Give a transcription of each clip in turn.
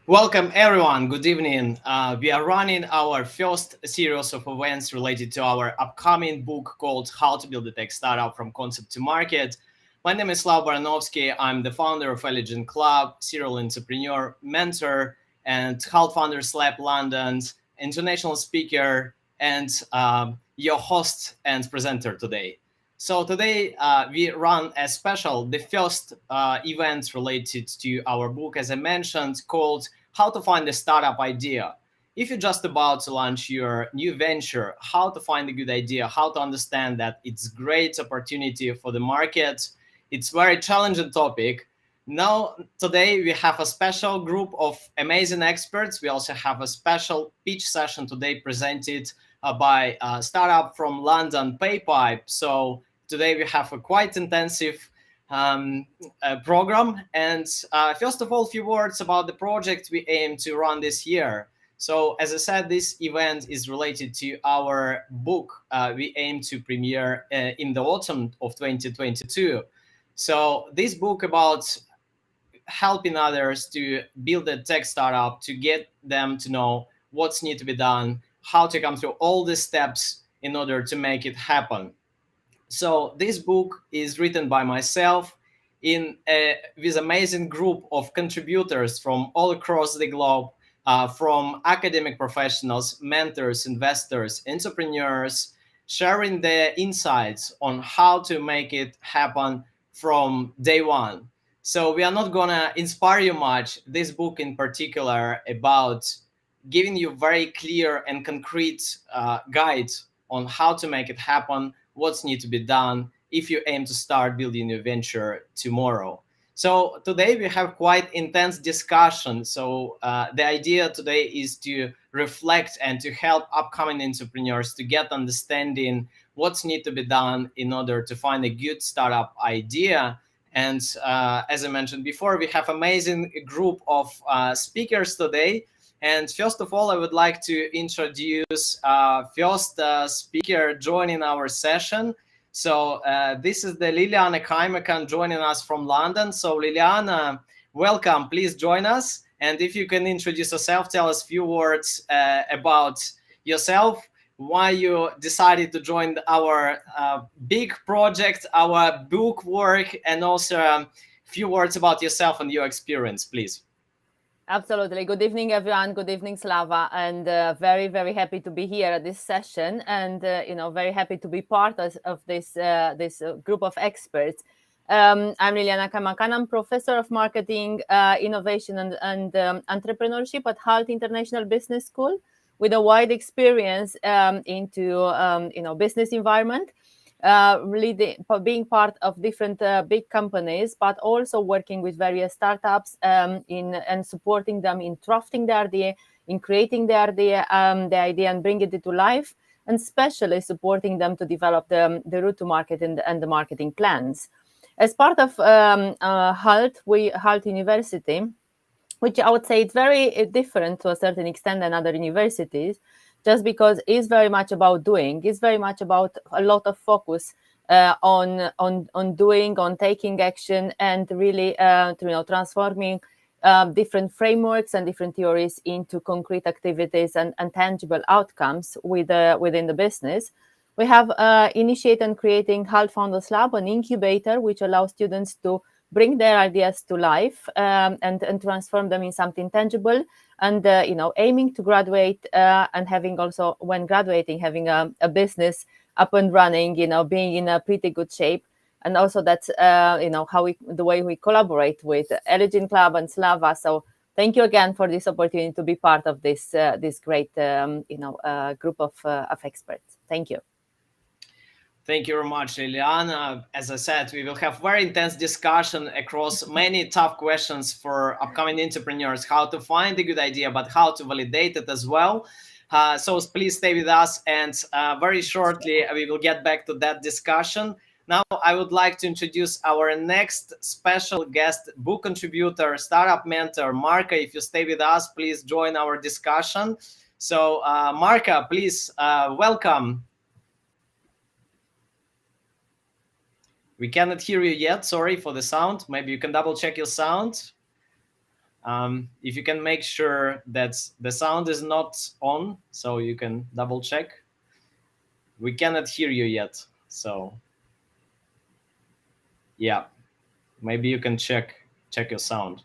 Welcome everyone. Good evening. We are running our first series of events related to our upcoming book called How to Build a Tech Startup from Concept to Market. My name is Slav Baranovsky. I'm the founder of Elegant Club, serial entrepreneur, mentor, and Halt Founders Lab London's international speaker, and your host and presenter today. So today we run a special, the first event related to our book, as I mentioned, called How to Find a Startup Idea. If you're just about to launch your new venture, how to find a good idea, how to understand that it's great opportunity for the market. It's very challenging topic. Now, today we have a special group of amazing experts. We also have a special pitch session today presented by a startup from London, PayPipe. So today we have a quite intensive program. And first of all, a few words about the project we aim to run this year. So as I said, this event is related to our book we aim to premiere in the autumn of 2022. So this book about helping others to build a tech startup, to get them to know what's need to be done, how to come through all the steps in order to make it happen. So this book is written by myself with amazing group of contributors from all across the globe, from academic professionals, mentors, investors, entrepreneurs, sharing their insights on how to make it happen from day one. So we are not gonna inspire you much. This book in particular about giving you very clear and concrete guides on how to make it happen, what's need to be done if you aim to start building your venture tomorrow. So today we have quite intense discussion. So the idea today is to reflect and to help upcoming entrepreneurs to get understanding what's need to be done in order to find a good startup idea. And as I mentioned before, we have amazing group of speakers today. And first of all, I would like to introduce first speaker joining our session. So this is the Liliana Kaimakan joining us from London. So Liliana, welcome. Please join us. And if you can introduce yourself, tell us a few words about yourself, why you decided to join our big project, our book work, and also a few words about yourself and your experience, please. Absolutely. Good evening, everyone. Good evening, Slava. And very, very happy to be here at this session, and very happy to be part of this group of experts. I'm Liliana Kamakan. I'm professor of marketing, innovation, and entrepreneurship at Halt International Business School, with a wide experience into business environment. Being part of different big companies, but also working with various startups and supporting them in drafting the idea, in creating the idea and bringing it to life, and especially supporting them to develop the route to market and the marketing plans. As part of Halt University, which I would say it's very different to a certain extent than other universities, just because it's very much about doing. It's very much about a lot of focus on doing, on taking action, and really transforming different frameworks and different theories into concrete activities and tangible outcomes within the business. We have initiated and creating Halt Founders Lab, an incubator which allows students to bring their ideas to life and transform them in something tangible, and aiming to graduate and having also, when graduating, having a business up and running, being in a pretty good shape. And also that's the way we collaborate with Elegant Club and Slava. So thank you again for this opportunity to be part of this great group of experts. Thank you. Thank you very much, Liliana. As I said, we will have very intense discussion across many tough questions for upcoming entrepreneurs, how to find a good idea, but how to validate it as well. So please stay with us, and very shortly we will get back to that discussion. Now I would like to introduce our next special guest, book contributor, startup mentor, Marka. If you stay with us, please join our discussion. So Marka, please welcome. We cannot hear you yet. Sorry for the sound. Maybe you can double check your sound. If you can make sure that the sound is not on, so you can double check. We cannot hear you yet, so yeah, maybe you can check your sound.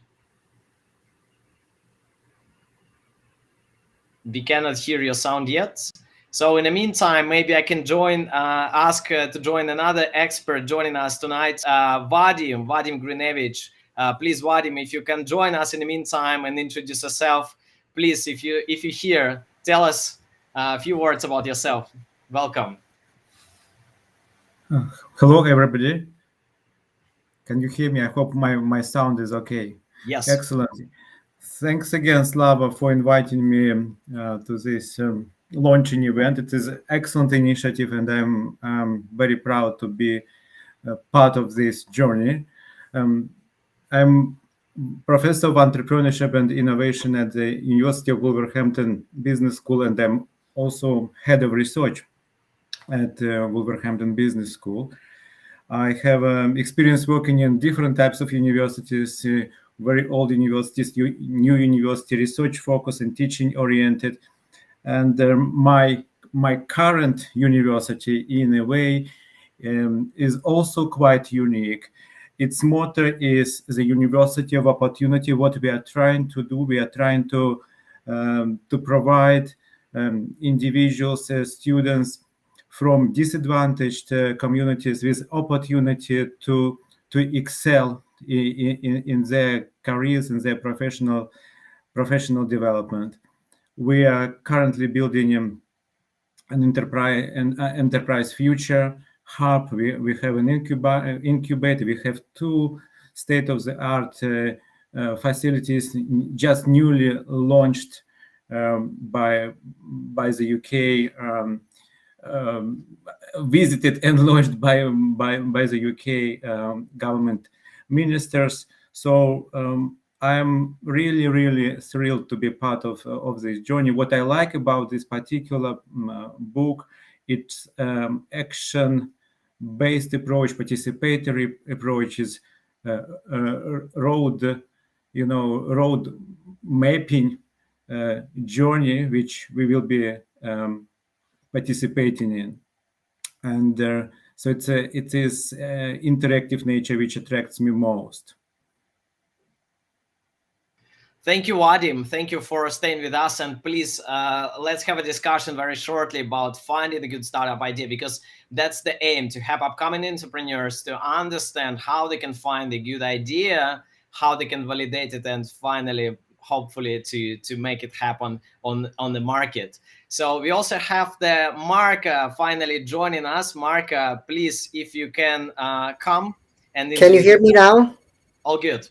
We cannot hear your sound yet. So in the meantime, maybe I can ask to join another expert joining us tonight, Vadim Grinevich. Please, Vadim, if you can join us in the meantime and introduce yourself, please, if you hear, tell us a few words about yourself. Welcome. Hello, everybody. Can you hear me? I hope my sound is okay. Yes. Excellent. Thanks again, Slava, for inviting me to this launching event. It is an excellent initiative, and I'm very proud to be part of this journey. I'm professor of entrepreneurship and innovation at the University of Wolverhampton Business School, and I'm also head of research at Wolverhampton Business School. I have experience working in different types of universities, very old universities, new university, research focused and teaching oriented. And my current university, in a way, is also quite unique. Its motto is the University of Opportunity. What we are trying to do, we are trying to provide individuals, students from disadvantaged communities with opportunity to excel in their careers, in their professional development. We are currently building an enterprise future hub. We have an incubator. We have two state-of-the-art facilities just newly launched by the UK. Visited and launched by the UK government ministers. So I'm really thrilled to be part of this journey. What I like about this particular book, it's action-based approach, participatory approach, is road mapping journey, which we will be participating in. And so it is interactive nature which attracts me most. Thank you, Vadim. Thank you for staying with us. And please, let's have a discussion very shortly about finding a good startup idea, because that's the aim, to help upcoming entrepreneurs to understand how they can find a good idea, how they can validate it, and finally, hopefully, to make it happen on the market. So we also have the Mark finally joining us. Mark, please, if you can come. And can you hear me now? All good.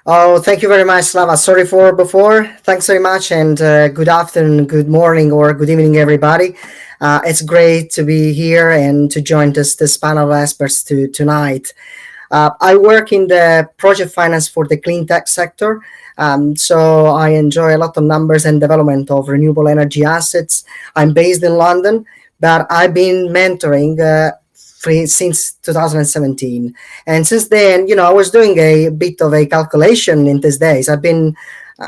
Oh, thank you very much, Slava. Sorry for before. Thanks very much, and good afternoon, good morning, or good evening, everybody. It's great to be here and to join this panel of experts tonight. I work in the project finance for the clean tech sector. So I enjoy a lot of numbers and development of renewable energy assets. I'm based in London, but I've been mentoring since 2017. And since then, I was doing a bit of a calculation in these days. I've been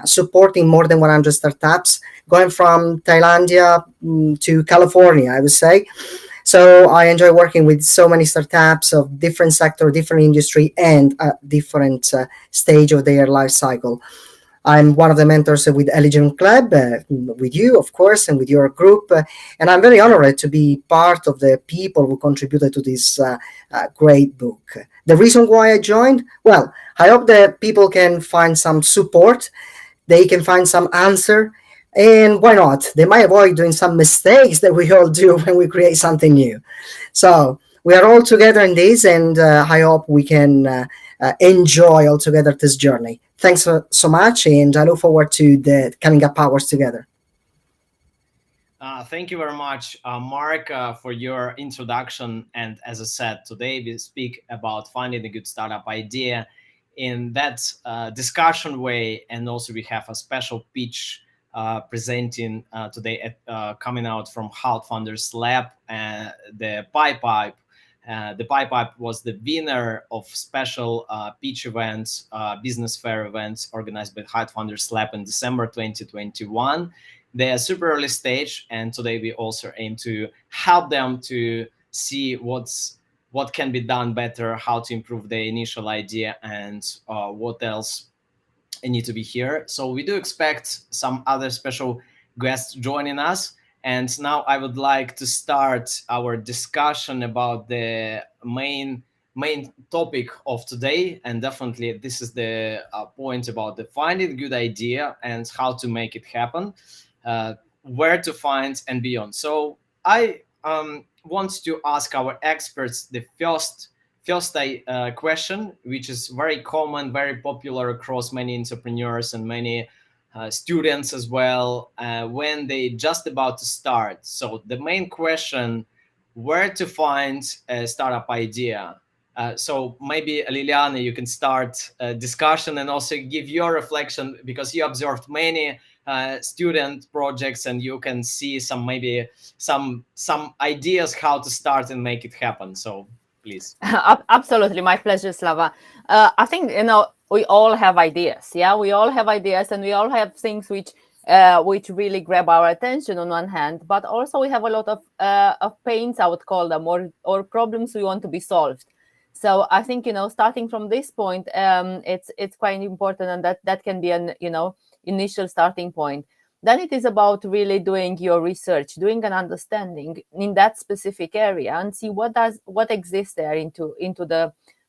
supporting more than 100 startups, going from Thailand to California, I would say. So I enjoy working with so many startups of different sector, different industry, and different stage of their life cycle. I'm one of the mentors with Elegant Club, with you, of course, and with your group. And I'm very honored to be part of the people who contributed to this great book. The reason why I joined, well, I hope that people can find some support, they can find some answer, and why not? They might avoid doing some mistakes that we all do when we create something new. So we are all together in this, and I hope we can enjoy all together this journey. Thanks so much, and I look forward to the coming up hours together. Thank you very much, Mark, for your introduction. And as I said, today we speak about finding a good startup idea in that discussion way. And also we have a special pitch presenting today coming out from Halt Founders Lab, the Pipe. The Pipe was the winner of special pitch events, business fair events organized by Hyde Founders Lab in December 2021. They are super early stage, and today we also aim to help them to see what can be done better, how to improve the initial idea, and what else need to be here. So we do expect some other special guests joining us. And now I would like to start our discussion about the main topic of today. And definitely this is the point about the finding good idea and how to make it happen, where to find and beyond. So I want to ask our experts the first question, which is very common, very popular across many entrepreneurs and many students as well, when they just about to start. So the main question, where to find a startup idea? So maybe Liliana, you can start a discussion and also give your reflection, because you observed many student projects and you can see maybe some ideas how to start and make it happen. So please. Absolutely, my pleasure, Slava. I think we all have ideas. Yeah, we all have ideas, and we all have things which really grab our attention on one hand, but also we have a lot of pains, I would call them, or problems we want to be solved. So I think starting from this point, it's quite important, and that can be an initial starting point. Then it is about really doing your research, doing an understanding in that specific area, and see what exists there into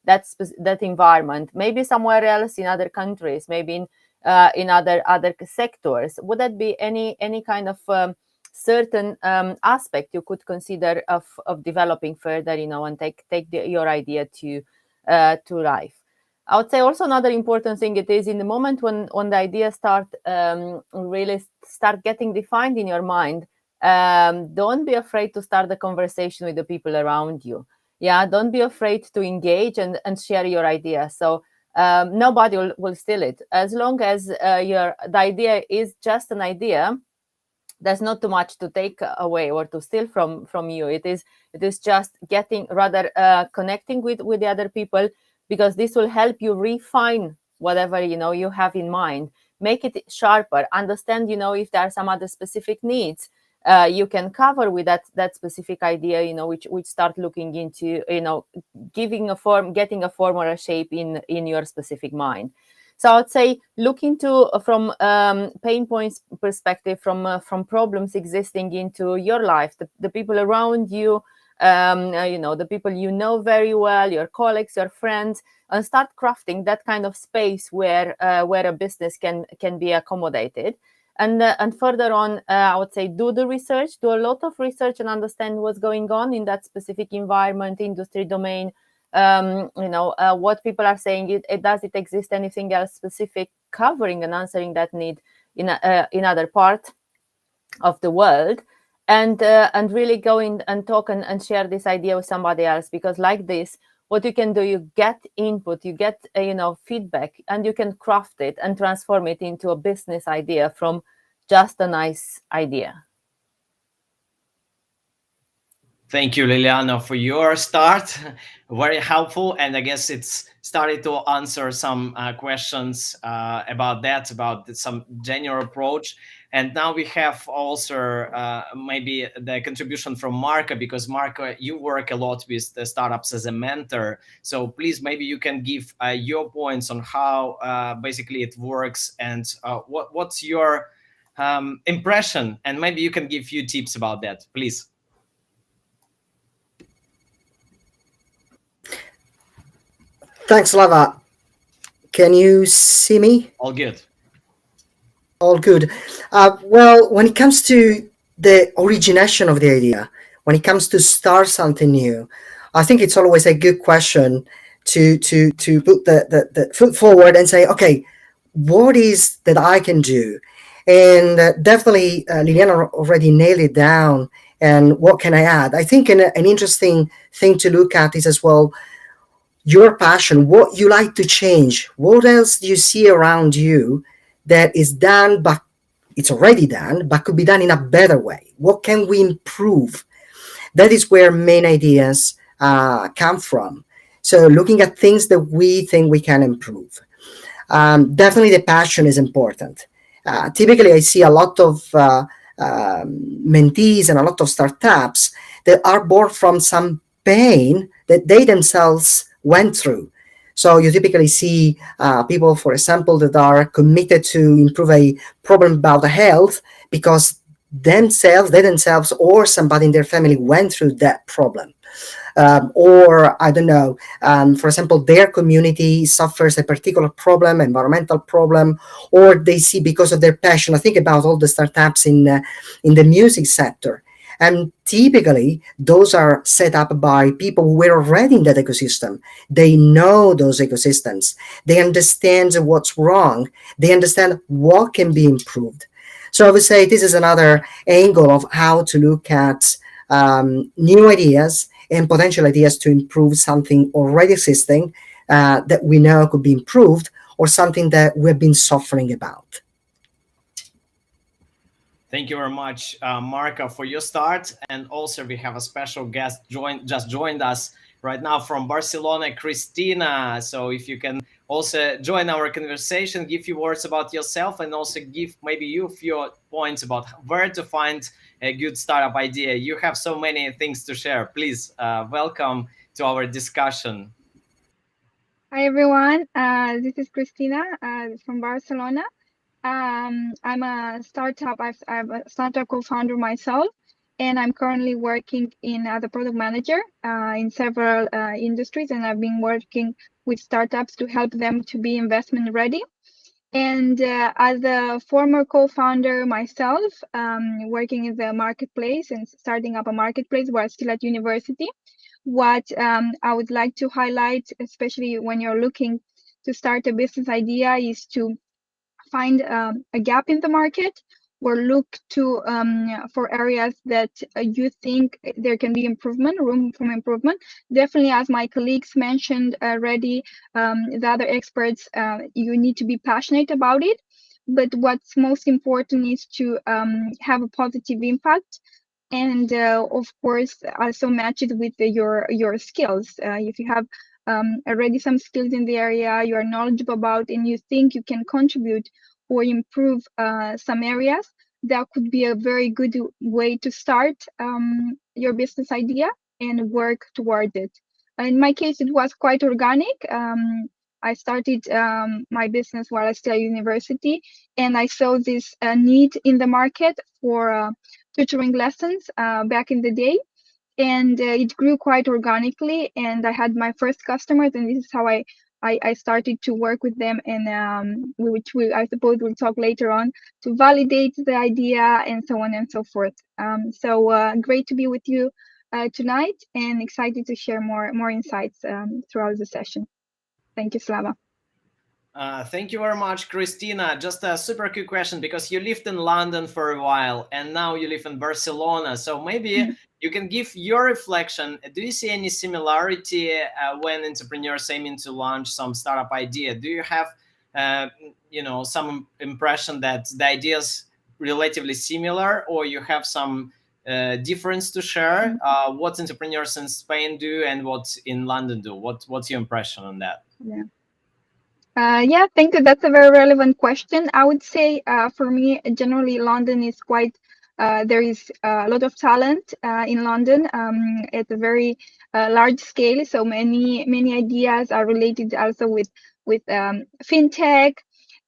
that environment. Maybe somewhere else in other countries, maybe in other sectors. Would that be any kind of certain aspect you could consider of developing further, and take your idea to life? I would say also another important thing, it is in the moment when the ideas really start getting defined in your mind, don't be afraid to start the conversation with the people around you. Yeah, don't be afraid to engage and share your idea. So nobody will steal it. As long as the idea is just an idea, there's not too much to take away or to steal from you. It is just connecting with the other people, because this will help you refine whatever you have in mind, make it sharper, understand if there are some other specific needs you can cover with that specific idea, which start looking into getting a form or a shape in your specific mind. So I would say look into from pain points perspective, from problems existing into your life, the people around you, the people very well, your colleagues, your friends, and start crafting that kind of space where a business can be accommodated. And further on, I would say do a lot of research and understand what's going on in that specific environment, industry domain. What people are saying. Does it exist anything else specific covering and answering that need in other part of the world? And really go in and talk and share this idea with somebody else, because like this, what you can do, you get input, you get feedback, and you can craft it and transform it into a business idea from just a nice idea. Thank you, Liliana, for your start. Very helpful. And I guess it's started to answer some questions about some general approach. And now we have also maybe the contribution from Marco, because Marco, you work a lot with the startups as a mentor. So please, maybe you can give your points on how basically it works, and what's your impression, and maybe you can give a few tips about that, please. Thanks, Lava. Can you see me? All good. All good. Well, when it comes to the origination of the idea, when it comes to start something new, I think it's always a good question to put the foot forward and say, okay, what is that I can do? And definitely, Liliana already nailed it down. And what can I add? I think an interesting thing to look at is as well your passion, what you like to change. What else do you see around you that is done, but it's already done, but could be done in a better way? What can we improve? That is where main ideas come from. So looking at things that we think we can improve. Definitely the passion is important. Typically, I see a lot of mentees and a lot of startups that are born from some pain that they themselves went through. So you typically see people, for example, that are committed to improve a problem about the health because they themselves or somebody in their family went through that problem. Or I don't know, for example, their community suffers a particular problem, environmental problem, or they see because of their passion. I think about all the startups in the music sector. And typically, those are set up by people who were already in that ecosystem. They know those ecosystems. They understand what's wrong. They understand what can be improved. So I would say this is another angle of how to look at new ideas and potential ideas to improve something already existing that we know could be improved, or something that we've been suffering about. Thank you very much, Marco, for your start. And also, we have a special guest just joined us right now from Barcelona, Christina. So if you can also join our conversation, give few words about yourself, and also give maybe you a few points about where to find a good startup idea. You have so many things to share. Please welcome to our discussion. Hi everyone, this is Christina from Barcelona. I'm a startup. I'm a startup co-founder myself, and I'm currently working as a product manager in several industries, and I've been working with startups to help them to be investment ready. And as a former co-founder myself, working in the marketplace and starting up a marketplace while still at university, what I would like to highlight, especially when you're looking to start a business idea, is to find a gap in the market, or look to for areas that you think there can be room for improvement. Definitely, as my colleagues mentioned already, the other experts, you need to be passionate about it. But what's most important is to have a positive impact, and of course also match it with your skills. If you have already some skills in the area you are knowledgeable about, and you think you can contribute or improve some areas, that could be a very good way to start your business idea and work towards it. In my case, it was quite organic. I started my business while I still at university, and I saw this need in the market for tutoring lessons back in the day, and it grew quite organically, and I had my first customers, and this is how I started to work with them, and which I suppose we'll talk later on, to validate the idea and so on and so forth. So great to be with you tonight, and excited to share more insights throughout the session. Thank you, Slava. Thank you very much, Christina. Just a super quick question, because you lived in London for a while and now you live in Barcelona. So maybe you can give your reflection. Do you see any similarity when entrepreneurs aiming to launch some startup idea? Do you have, some impression that the ideas relatively similar, or you have some difference to share? What entrepreneurs in Spain do and what in London do? What's your impression on that? Yeah, thank you. That's a very relevant question. I would say for me, generally, London is quite, there is a lot of talent in London at a very large scale. So many ideas are related also with fintech.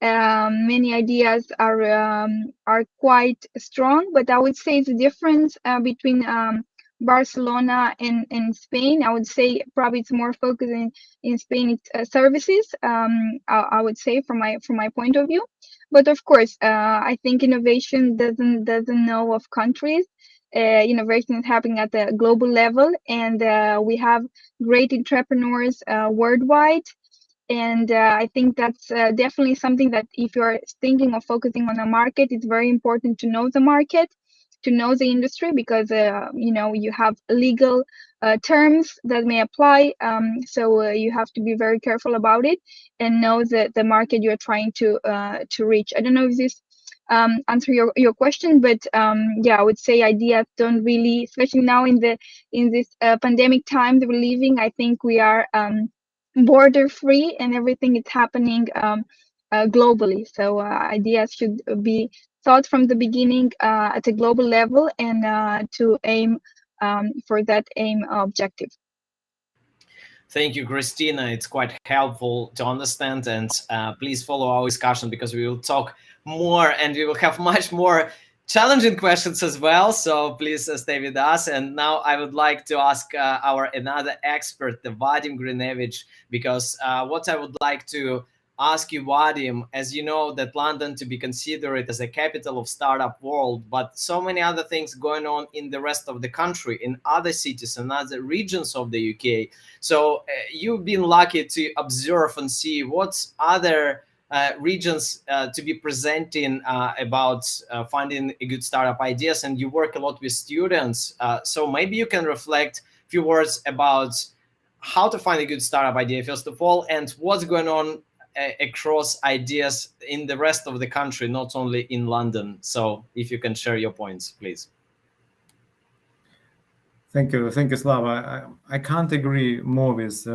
Many ideas are quite strong, but I would say the difference between Barcelona and Spain, I would say probably it's more focused in Spain. It's services. I would say from my point of view, but of course, I think innovation doesn't know of countries. Innovation is happening at the global level, and we have great entrepreneurs worldwide. And I think that's definitely something that if you're thinking of focusing on a market, it's very important to know the market, to know the industry, because you have legal terms that may apply. So you have to be very careful about it and know the market you're trying to reach. I don't know if this answer your question, but yeah, I would say ideas don't really, especially now in this pandemic time that we're living. I think we are border free, and everything is happening globally. So ideas should be thought from the beginning at a global level, and to aim for that aim objective. Thank you, Christina. It's quite helpful to understand, and please follow our discussion because we will talk more and we will have much more challenging questions as well. So please stay with us. And now I would like to ask our another expert, the Vadim Grinevich, because what I would like to ask you, Vadim, as you know that London to be considered as a capital of startup world, but so many other things going on in the rest of the country, in other cities and other regions of the UK. So you've been lucky to observe and see what other regions to be presenting about finding a good startup ideas, and you work a lot with students. So maybe you can reflect a few words about how to find a good startup idea, first of all, and what's going on across ideas in the rest of the country, not only in London. So if you can share your points, please. Thank you, Slava. I can't agree more with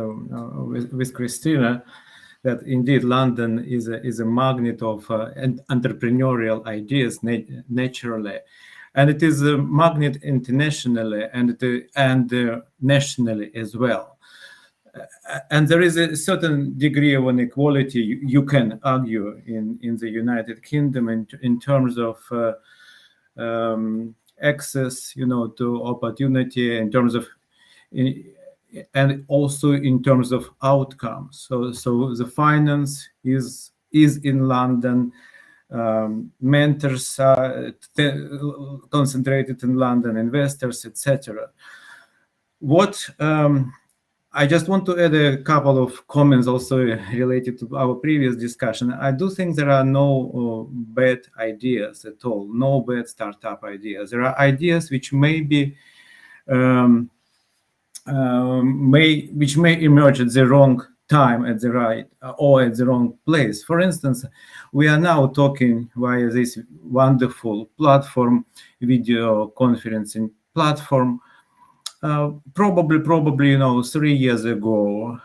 Christina that indeed London is a magnet of entrepreneurial ideas naturally, and it is a magnet internationally and nationally as well. And there is a certain degree of inequality you can argue in the United Kingdom in terms of access, to opportunity, in terms of, and also in terms of outcomes. So the finance is in London. Mentors are concentrated in London, investors, etc. What I just want to add a couple of comments also related to our previous discussion. I do think there are no bad ideas at all, no bad startup ideas. There are ideas which may be which may emerge at the wrong time, at the right or at the wrong place. For instance, we are now talking via this wonderful platform, video conferencing platform. Probably 3 years ago,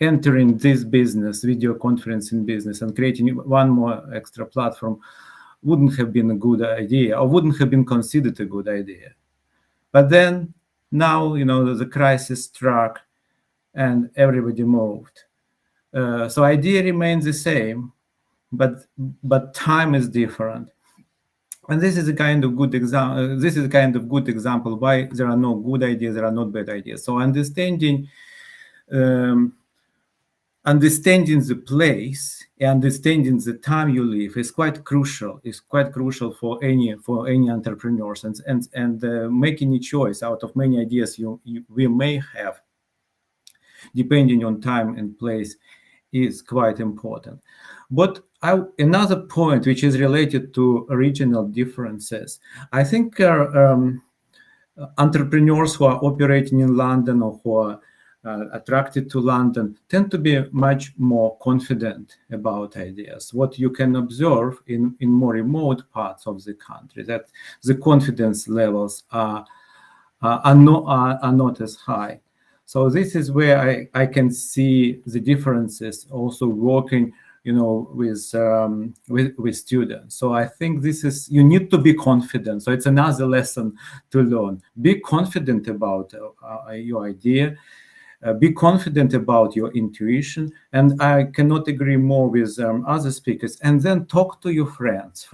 entering this business, video conferencing business, and creating one more extra platform wouldn't have been a good idea, or wouldn't have been considered a good idea. But then now, the crisis struck and everybody moved. So idea remains the same, but time is different. And this is a kind of good example. This is a kind of good example why there are no good ideas, there are not bad ideas. So understanding the place, understanding the time you live is quite crucial. It's quite crucial for any entrepreneurs, and making a choice out of many ideas we may have, depending on time and place, is quite important. But another point which is related to regional differences, I think entrepreneurs who are operating in London or who are attracted to London tend to be much more confident about ideas. What you can observe in more remote parts of the country, that the confidence levels are not as high. So this is where I can see the differences also working, with students. So I think you need to be confident. So it's another lesson to learn. Be confident about your idea. Be confident about your intuition. And I cannot agree more with other speakers. And then talk to your friends,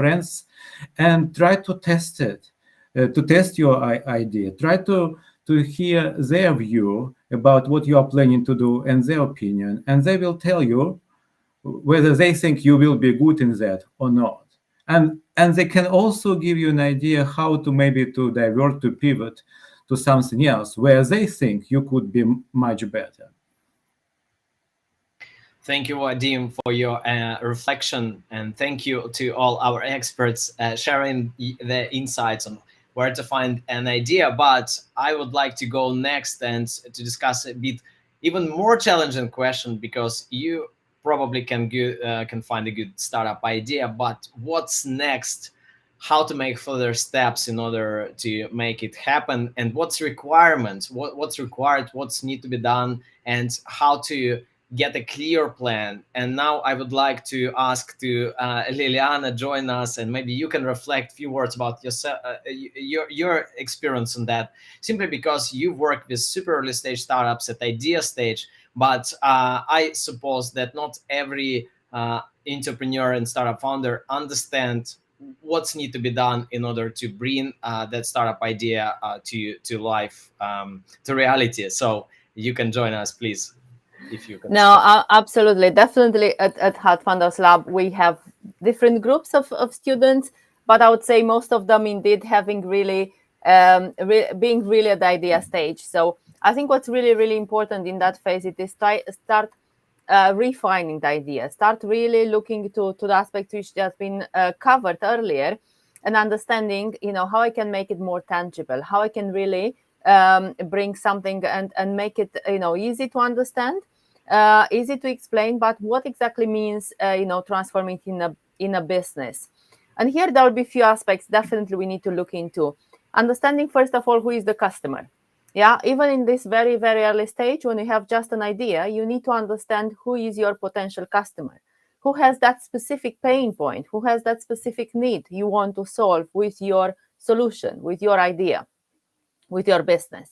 and try to test it, to test your idea. Try to hear their view about what you are planning to do and their opinion, and they will tell you whether they think you will be good in that or not. And they can also give you an idea how to maybe to divert, to pivot to something else where they think you could be much better. Thank you, Vadim, for your reflection, and thank you to all our experts sharing their insights on where to find an idea. But I would like to go next and to discuss a bit even more challenging question, because you probably can find a good startup idea, but what's next? How to make further steps in order to make it happen, and what's requirements, what's required, what's need to be done, and how to get a clear plan. And now I would like to ask to Liliana join us, and maybe you can reflect a few words about yourself, your experience on that, simply because you work with super early stage startups at idea stage. But I suppose that not every entrepreneur and startup founder understand what's need to be done in order to bring that startup idea to life, to reality. So you can join us, please, if you can. No, absolutely. Definitely at Heart Founders Lab, we have different groups of students, but I would say most of them indeed having really, being really at the idea stage. So I think what's really, really important in that phase is start refining the idea, start really looking to the aspects which has been covered earlier, and understanding, how I can make it more tangible, how I can really bring something and make it, easy to understand, easy to explain, but what exactly means, transforming in a business. And here there will be a few aspects definitely we need to look into. Understanding, first of all, who is the customer. Yeah, even in this very, very early stage, when you have just an idea, you need to understand who is your potential customer, who has that specific pain point, who has that specific need you want to solve with your solution, with your idea, with your business.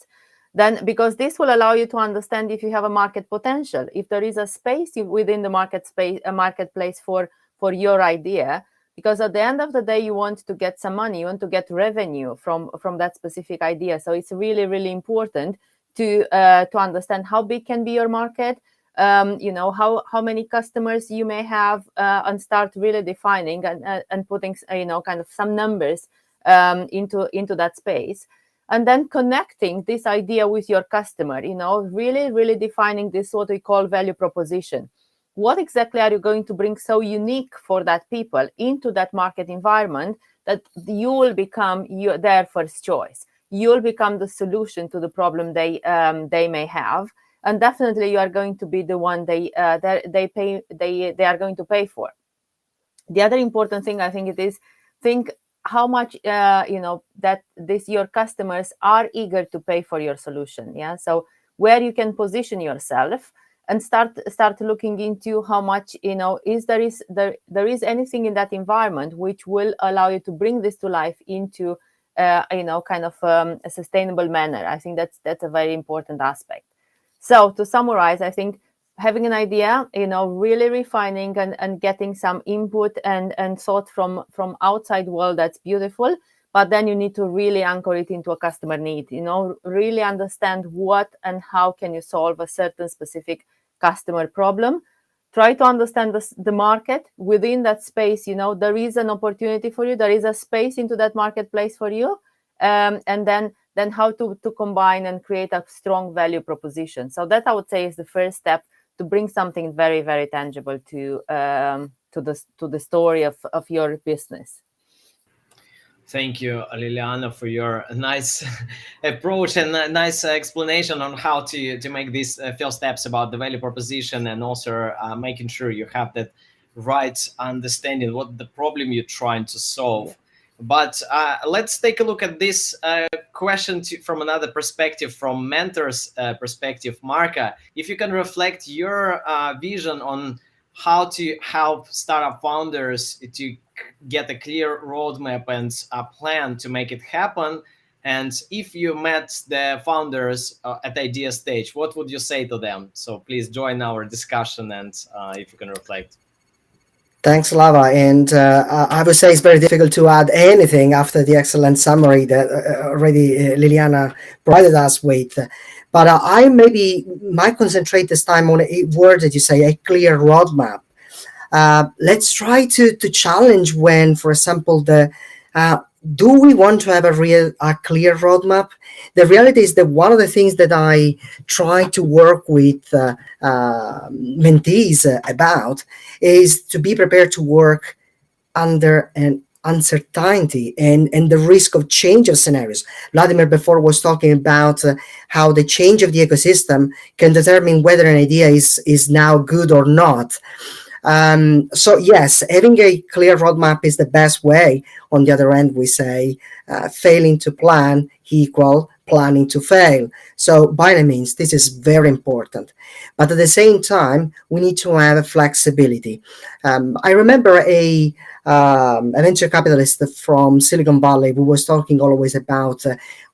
Then, because this will allow you to understand if you have a market potential, if there is a space within the marketplace for your idea. Because at the end of the day, you want to get some money, you want to get revenue from that specific idea. So it's really, really important to understand how big can be your market, how many customers you may have, and start really defining and putting kind of some numbers into that space. And then connecting this idea with your customer, really, really defining this, what we call value proposition. What exactly are you going to bring so unique for that people into that market environment that you will become their first choice? You will become the solution to the problem they may have, and definitely you are going to be the one they are going to pay for. The other important thing, I think, it is think how much that your customers are eager to pay for your solution. Yeah, so where you can position yourself and start looking into how much there is anything in that environment which will allow you to bring this to life into kind of a sustainable manner. I think that's a very important aspect. So to summarize, I think having an idea, really refining and getting some input and thought from outside world, that's beautiful. But then you need to really anchor it into a customer need, really understand what and how can you solve a certain specific customer problem. Try to understand the market within that space. There is an opportunity for you. There is a space into that marketplace for you. And then how to combine and create a strong value proposition. So that, I would say, is the first step to bring something very, very tangible to the story of your business. Thank you, Liliana, for your nice approach and a nice explanation on how to make these first steps about the value proposition, and also making sure you have that right understanding what the problem you're trying to solve. But let's take a look at this question from another perspective, from mentor's perspective. Marka, if you can reflect your vision on how to help startup founders to get a clear roadmap and a plan to make it happen. And if you met the founders at the idea stage, what would you say to them? So please join our discussion, and if you can reflect. Thanks, Lava. And I would say it's very difficult to add anything after the excellent summary that already Liliana provided us with. But I maybe might concentrate this time on a word that you say, a clear roadmap. Let's try to challenge when, for example, do we want to have a clear roadmap? The reality is that one of the things that I try to work with mentees about is to be prepared to work under an uncertainty and the risk of change of scenarios. Vladimir before was talking about how the change of the ecosystem can determine whether an idea is now good or not. So yes, having a clear roadmap is the best way. On the other end, we say failing to plan equal planning to fail. So by any means, this is very important. But at the same time, we need to have flexibility. I remember a venture capitalist from Silicon Valley who was talking always about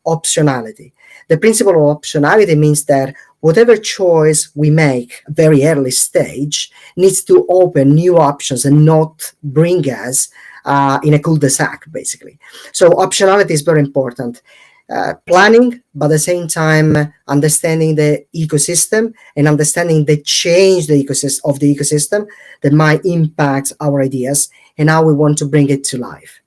optionality. The principle of optionality means that whatever choice we make very early stage needs to open new options and not bring us in a cul-de-sac, basically. So optionality is very important. Planning, but at the same time understanding the ecosystem and understanding the change the ecosystem that might impact our ideas and how we want to bring it to life.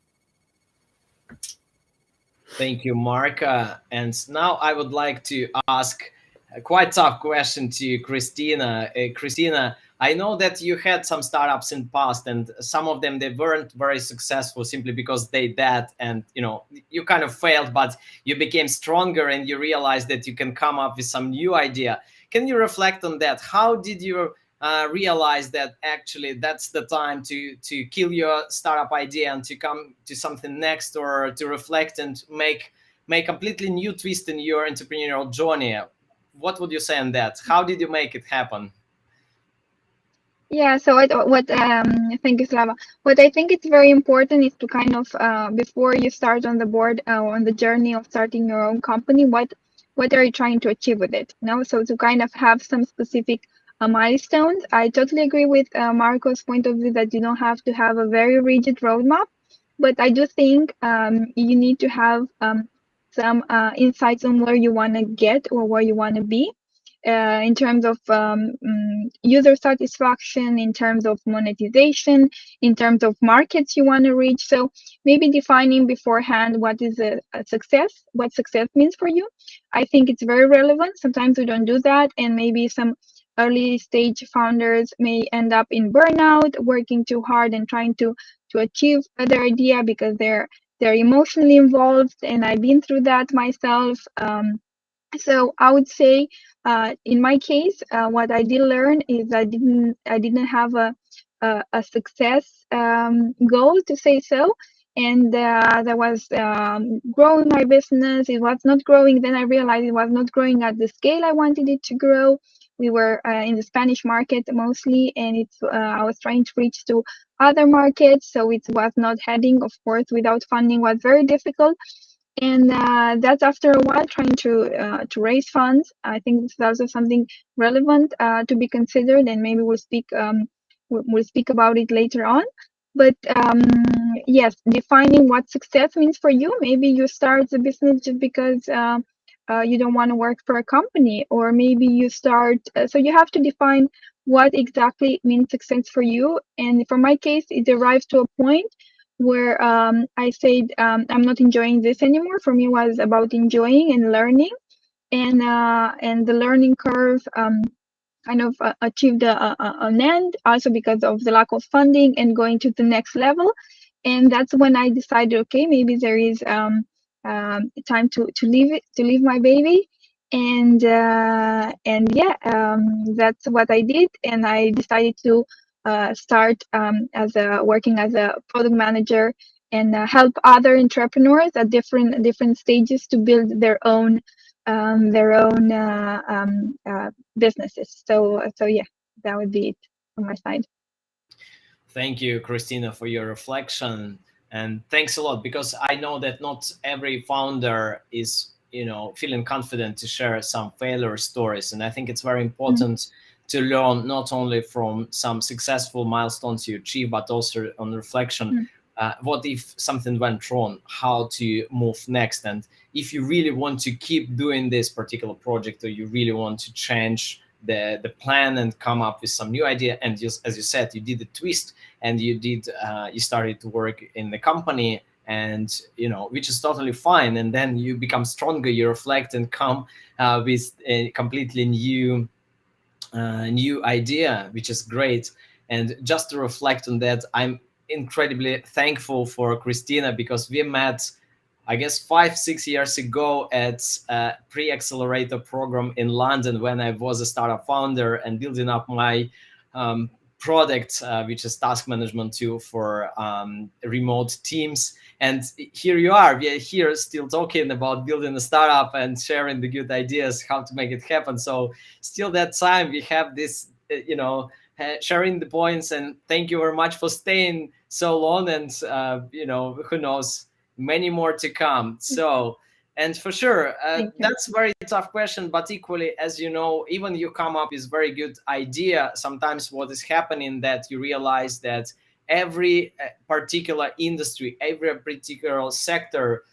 Thank you, Mark. And now I would like to ask a quite tough question to Christina. Christina, I know that you had some startups in the past, and some of them, they weren't very successful simply because they did, and you kind of failed, but you became stronger and you realized that you can come up with some new idea. Can you reflect on that? How did you realize that actually that's the time to kill your startup idea and to come to something next, or to reflect and make completely new twist in your entrepreneurial journey? What would you say on that? How did you make it happen? Yeah, so thank you, Slava. What I think it's very important is to kind of before you start on the board on the journey of starting your own company, what are you trying to achieve with it? So to kind of have some specific milestones. I totally agree with Marco's point of view that you don't have to have a very rigid roadmap, but I do think you need to have some insights on where you want to get or where you want to be. In terms of user satisfaction, in terms of monetization, in terms of markets you want to reach. So maybe defining beforehand what is a success, what success means for you. I think it's very relevant. Sometimes we don't do that, and maybe some early stage founders may end up in burnout, working too hard and trying to achieve their idea because they're emotionally involved, and I've been through that myself. So I would say, in my case, what I did learn is I didn't have a success goal, to say so, and that was growing my business. It was not growing. Then I realized it was not growing at the scale I wanted it to grow. We were in the Spanish market mostly, and I was trying to reach to other markets, so it was not heading. Of course, without funding was very difficult. And that's after a while trying to raise funds. I think this is also something relevant to be considered, and maybe we'll speak about it later on. But yes, defining what success means for you. Maybe you start the business just because you don't want to work for a company, or maybe you start. So you have to define what exactly means success for you. And for my case, it arrives to a point where I said I'm not enjoying this anymore. For me, it was about enjoying and learning, and the learning curve kind of achieved an end, also because of the lack of funding and going to the next level. And that's when I decided, okay, maybe there is time to leave my baby. And yeah, that's what I did, and I decided to start working as a product manager and help other entrepreneurs at different stages to build their own businesses. So yeah, that would be it on my side. Thank you, Christina, for your reflection, and thanks a lot, because I know that not every founder is feeling confident to share some failure stories, and I think it's very important to learn not only from some successful milestones you achieve, but also on reflection. What if something went wrong? How to move next? And if you really want to keep doing this particular project, or you really want to change the plan and come up with some new idea, and just as you said, you did a twist, and you started to work in the company, and which is totally fine. And then you become stronger, you reflect, and come with a completely new idea, which is great. And just to reflect on that, I'm incredibly thankful for Christina, because we met, I guess, 5-6 years ago at a pre-accelerator program in London when I was a startup founder and building up my product, which is task management tool for remote teams. And here you are, we are here still talking about building a startup and sharing the good ideas, how to make it happen. So still that time we have this, sharing the points, and thank you very much for staying so long, and who knows, many more to come. So, and for sure, that's a very tough question, but equally, as you know, even you come up with very good idea, sometimes what is happening that you realize that every particular industry, every particular sector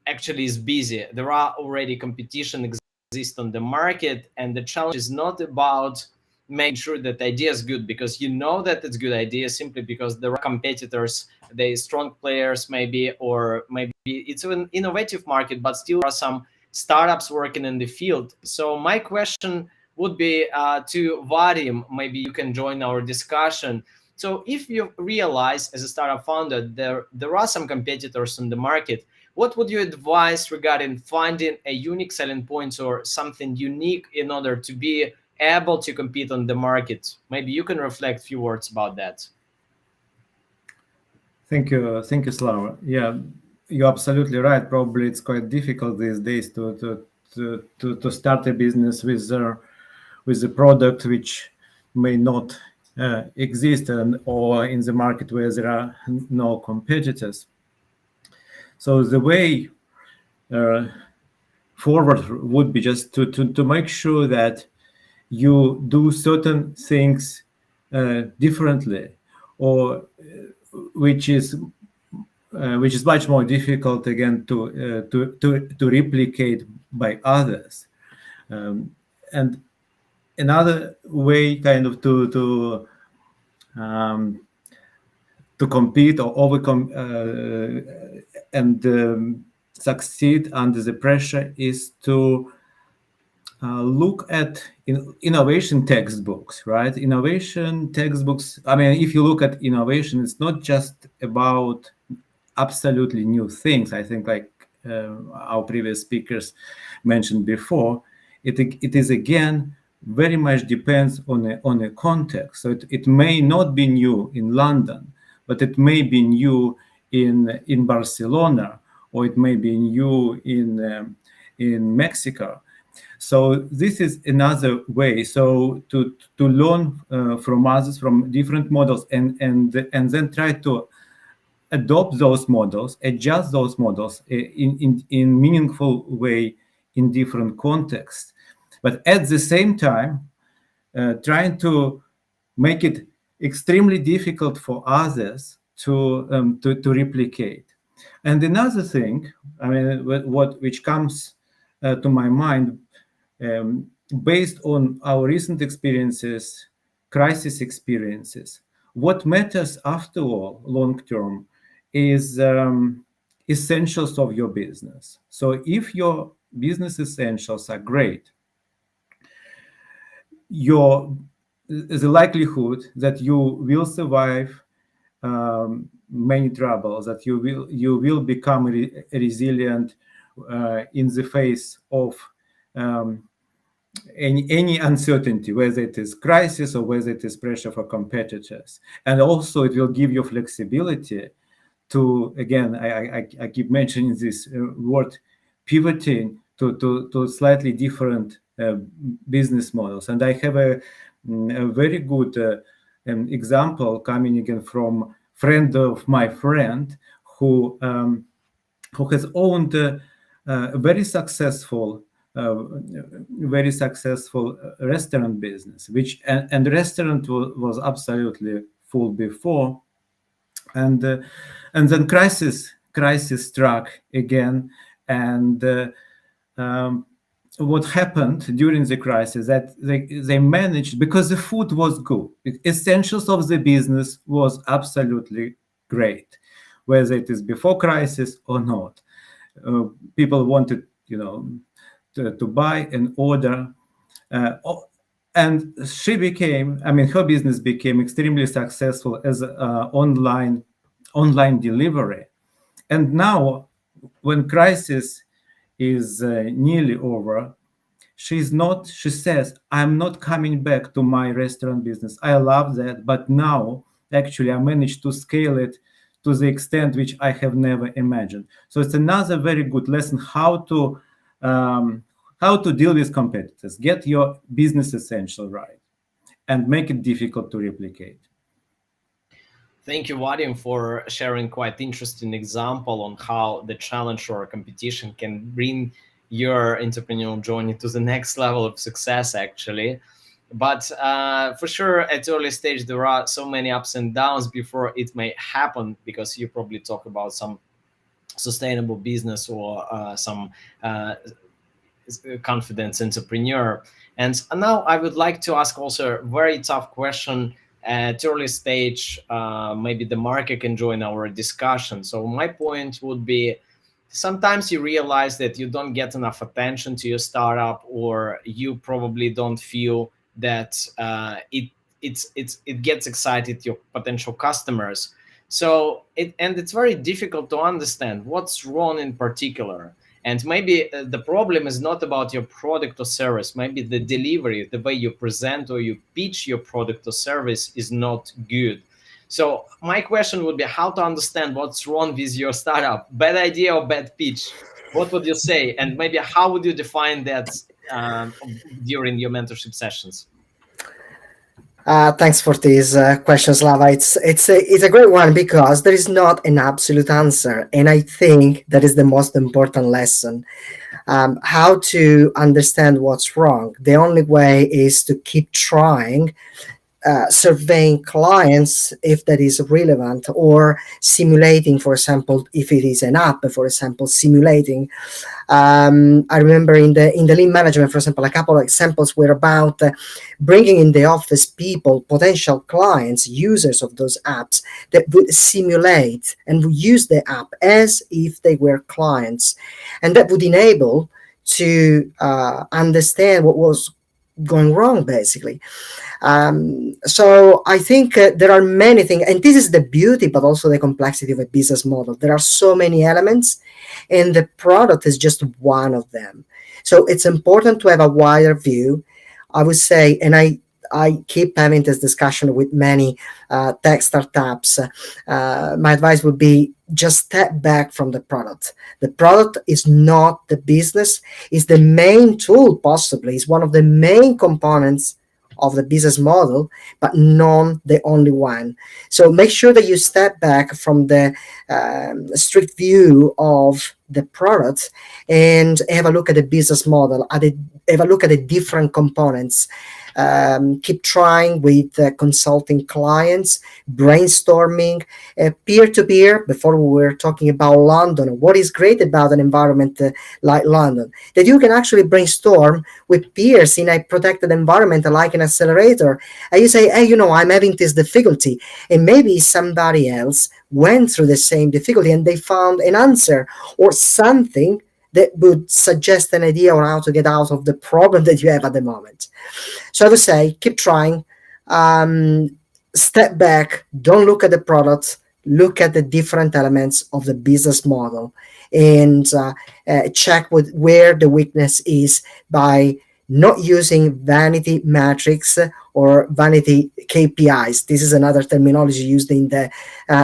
actually is busy. There are already competition exist on the market, and the challenge is not about making sure that the idea is good because you know that it's good idea simply because there are competitors, they strong players maybe, or maybe it's an innovative market, but still there are some startups working in the field. So my question would be to Vadim, maybe you can join our discussion. So if you realize as a startup founder there are some competitors on the market, what would you advise regarding finding a unique selling point or something unique in order to be able to compete on the market? Maybe you can reflect a few words about that. Thank you, Slava. Yeah, you're absolutely right. Probably it's quite difficult these days to start a business with a product which may not exist or in the market where there are no competitors. So the way forward would be just to make sure that you do certain things differently, or which is much more difficult again to replicate by others. And another way kind of to compete or overcome and succeed under the pressure is to look at innovation textbooks, right? Innovation textbooks. I mean, if you look at innovation, it's not just about absolutely new things. I think, like our previous speakers mentioned before, it is again very much depends on a context. So it may not be new in London, but it may be new in Barcelona, or it may be new in Mexico. So this is another way. So to learn from others, from different models, and then try to adopt those models, adjust those models in meaningful way in different contexts, but at the same time trying to make it extremely difficult for others to replicate. And another thing, I mean, which comes to my mind, based on our recent experiences, crisis experiences, what matters after all, long term, is essentials of your business. So if your business essentials are great, the likelihood that you will survive many troubles, that you will become resilient in the face of any uncertainty, whether it is crisis or whether it is pressure for competitors. And also it will give you flexibility to, again, I keep mentioning this word, pivoting to slightly different business models. And I have a very good example coming again from friend of my friend who has owned a very successful restaurant business, which and the restaurant was absolutely full before, and then crisis struck again, and what happened during the crisis, that they managed, because the food was good, essentials of the business was absolutely great, whether it is before crisis or not. People wanted, to buy and order. and she became, I mean, her business became extremely successful as online delivery. And now, when crisis is nearly over, she says, I'm not coming back to my restaurant business. I love that, but now actually I managed to scale it to the extent which I have never imagined. So it's another very good lesson um, how to deal with competitors. Get your business essential right and make it difficult to replicate. Thank you, Vadim, for sharing quite interesting example on how the challenge or competition can bring your entrepreneurial journey to the next level of success, actually. But for sure, at early stage, there are so many ups and downs before it may happen, because you probably talk about some sustainable business or some confidence entrepreneur. And now I would like to ask also a very tough question at early stage. Maybe the market can join our discussion. So my point would be, sometimes you realize that you don't get enough attention to your startup, or you probably don't feel that it gets excited your potential customers. So it's very difficult to understand what's wrong in particular. And maybe the problem is not about your product or service. Maybe the delivery, the way you present or you pitch your product or service is not good. So my question would be how to understand what's wrong with your startup. Bad idea or bad pitch? What would you say? And maybe how would you define that during your mentorship sessions? Thanks for these questions, Lava. It's a great one because there is not an absolute answer, and I think that is the most important lesson. How to understand what's wrong? The only way is to keep trying, surveying clients if that is relevant, or simulating, for example, if it is an app, for example, simulating. I remember in the lean management, for example, a couple of examples were about bringing in the office people, potential clients, users of those apps that would simulate and would use the app as if they were clients, and that would enable to understand what was going wrong, basically. So I think there are many things, and this is the beauty, but also the complexity of a business model. There are so many elements, and the product is just one of them. So it's important to have a wider view, I would say, and I keep having this discussion with many tech startups. My advice would be just step back from the product. The product is not the business, is the main tool, possibly, is one of the main components of the business model, but not the only one. So make sure that you step back from the strict view of the product and have a look at the business model, have a look at the different components. Keep trying with consulting clients, brainstorming, peer-to-peer. Before we were talking about London, what is great about an environment like London, that you can actually brainstorm with peers in a protected environment like an accelerator, and you say, hey, I'm having this difficulty, and maybe somebody else went through the same difficulty and they found an answer or something that would suggest an idea on how to get out of the problem that you have at the moment. So I would say keep trying, step back, don't look at the product, look at the different elements of the business model, and check where the weakness is by not using vanity metrics or vanity KPIs. This is another terminology used in the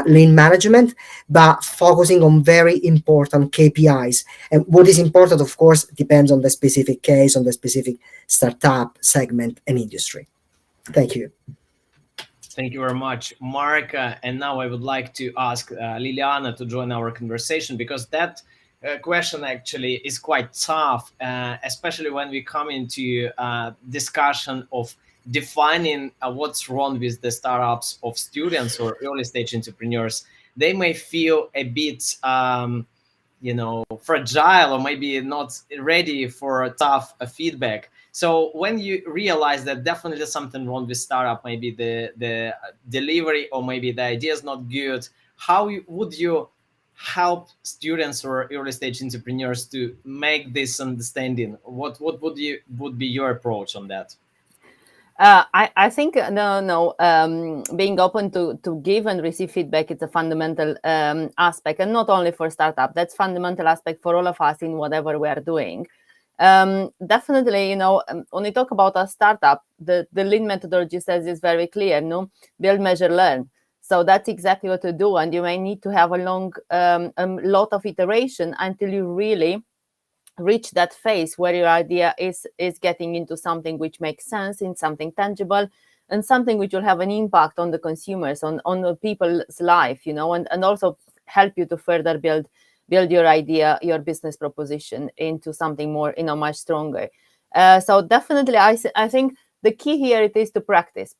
lean management, but focusing on very important KPIs. And what is important, of course, depends on the specific case, on the specific startup segment and industry. Thank you. Thank you very much, Mark. And now I would like to ask Liliana to join our conversation, because that question actually is quite tough, especially when we come into discussion of defining what's wrong with the startups of students or early stage entrepreneurs. They may feel a bit fragile, or maybe not ready for tough feedback. So when you realize that definitely something wrong with startup, maybe the delivery or maybe the idea is not good, how would you help students or early stage entrepreneurs to make this understanding? What would be your approach on that? I think being open to give and receive feedback is a fundamental aspect, and not only for startup. That's fundamental aspect for all of us in whatever we are doing. Definitely, when we talk about a startup, the lean methodology says is very clear. No, build, measure, learn. So that's exactly what to do, and you may need to have a lot of iteration until you really reach that phase where your idea is getting into something which makes sense, in something tangible, and something which will have an impact on the consumers, on the people's life, and also help you to further build your idea, your business proposition into something more, much stronger. So definitely, I think the key here it is to practice,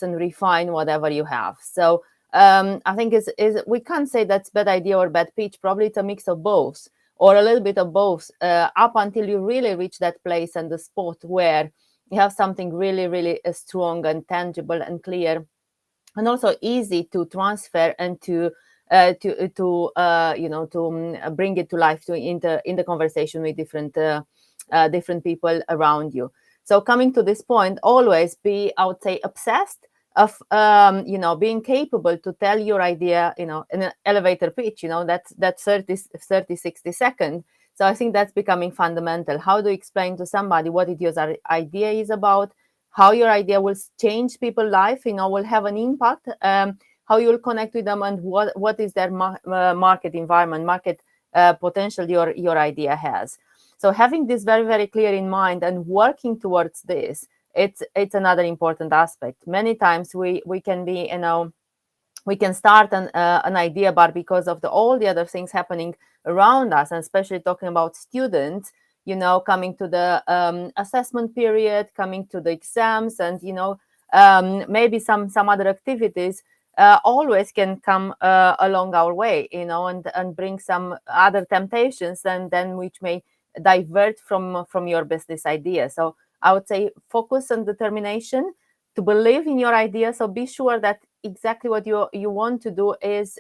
and refine whatever you have. So I think is we can't say that's bad idea or bad pitch. Probably it's a mix of both, or a little bit of both, up until you really reach that place and the spot where you have something really, really strong and tangible and clear, and also easy to transfer and to bring it to life, in the conversation with different people around you. So coming to this point, always be, I would say, obsessed of being capable to tell your idea in an elevator pitch, that's 30 60 seconds. So I think that's becoming fundamental. How do you explain to somebody what it is your idea is about, how your idea will change people's life, will have an impact, how you will connect with them, and what is their market environment, market potential your idea has. So having this very, very clear in mind and working towards this, it's another important aspect. Many times we can be, we can start an idea, but because of all the other things happening around us, and especially talking about students, coming to the assessment period, coming to the exams, and maybe some other activities always can come along our way, and bring some other temptations, and then which may divert from your business idea. So I would say focus on determination to believe in your idea. So be sure that exactly what you want to do is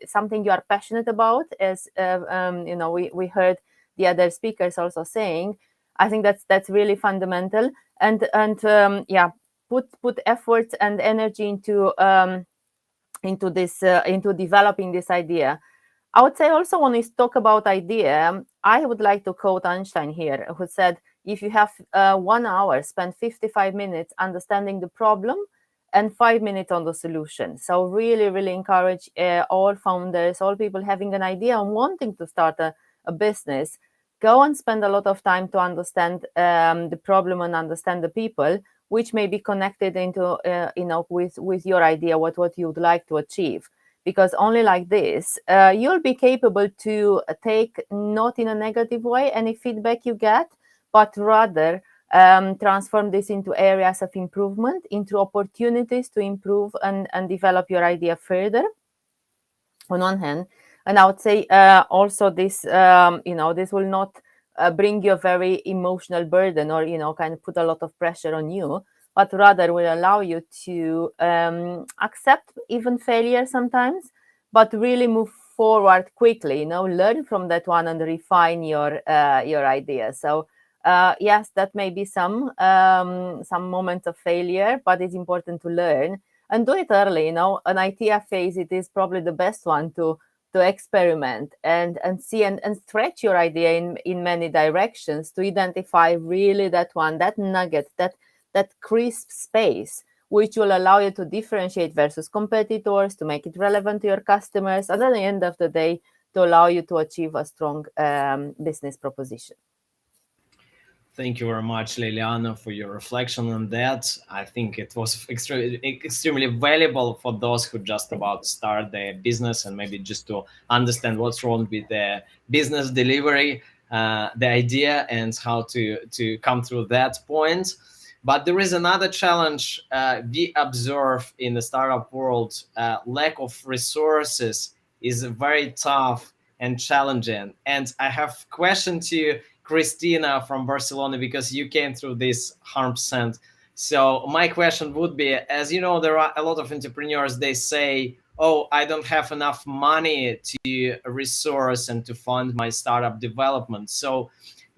something you are passionate about. As we heard the other speakers also saying, I think that's really fundamental. And put efforts and energy into this into developing this idea. I would say also, when we talk about idea, I would like to quote Einstein here, who said, if you have 1 hour, spend 55 minutes understanding the problem and 5 minutes on the solution. So really, really encourage all founders, all people having an idea and wanting to start a business, go and spend a lot of time to understand the problem and understand the people, which may be connected into, with your idea, what you would like to achieve. Because only like this, you'll be capable to take, not in a negative way, any feedback you get, but rather transform this into areas of improvement, into opportunities to improve and develop your idea further, on one hand. And I would say also this, this will not bring you a very emotional burden, or, kind of put a lot of pressure on you, but rather will allow you to accept even failure sometimes, but really move forward quickly, learn from that one and refine your idea. So yes, that may be some moments of failure, but it's important to learn and do it early. An idea phase, it is probably the best one to experiment and see and stretch your idea in many directions to identify really that nugget, that crisp space, which will allow you to differentiate versus competitors, to make it relevant to your customers, and at the end of the day, to allow you to achieve a strong business proposition. Thank you very much, Liliana, for your reflection on that. I think it was extremely valuable for those who just about to start their business, and maybe just to understand what's wrong with the business delivery, the idea, and how to come through that point. But there is another challenge we observe in the startup world. Lack of resources is very tough and challenging. And I have a question to you, Christina from Barcelona, because you came through this 100%. So my question would be, as you know, there are a lot of entrepreneurs, they say, oh, I don't have enough money to resource and to fund my startup development. So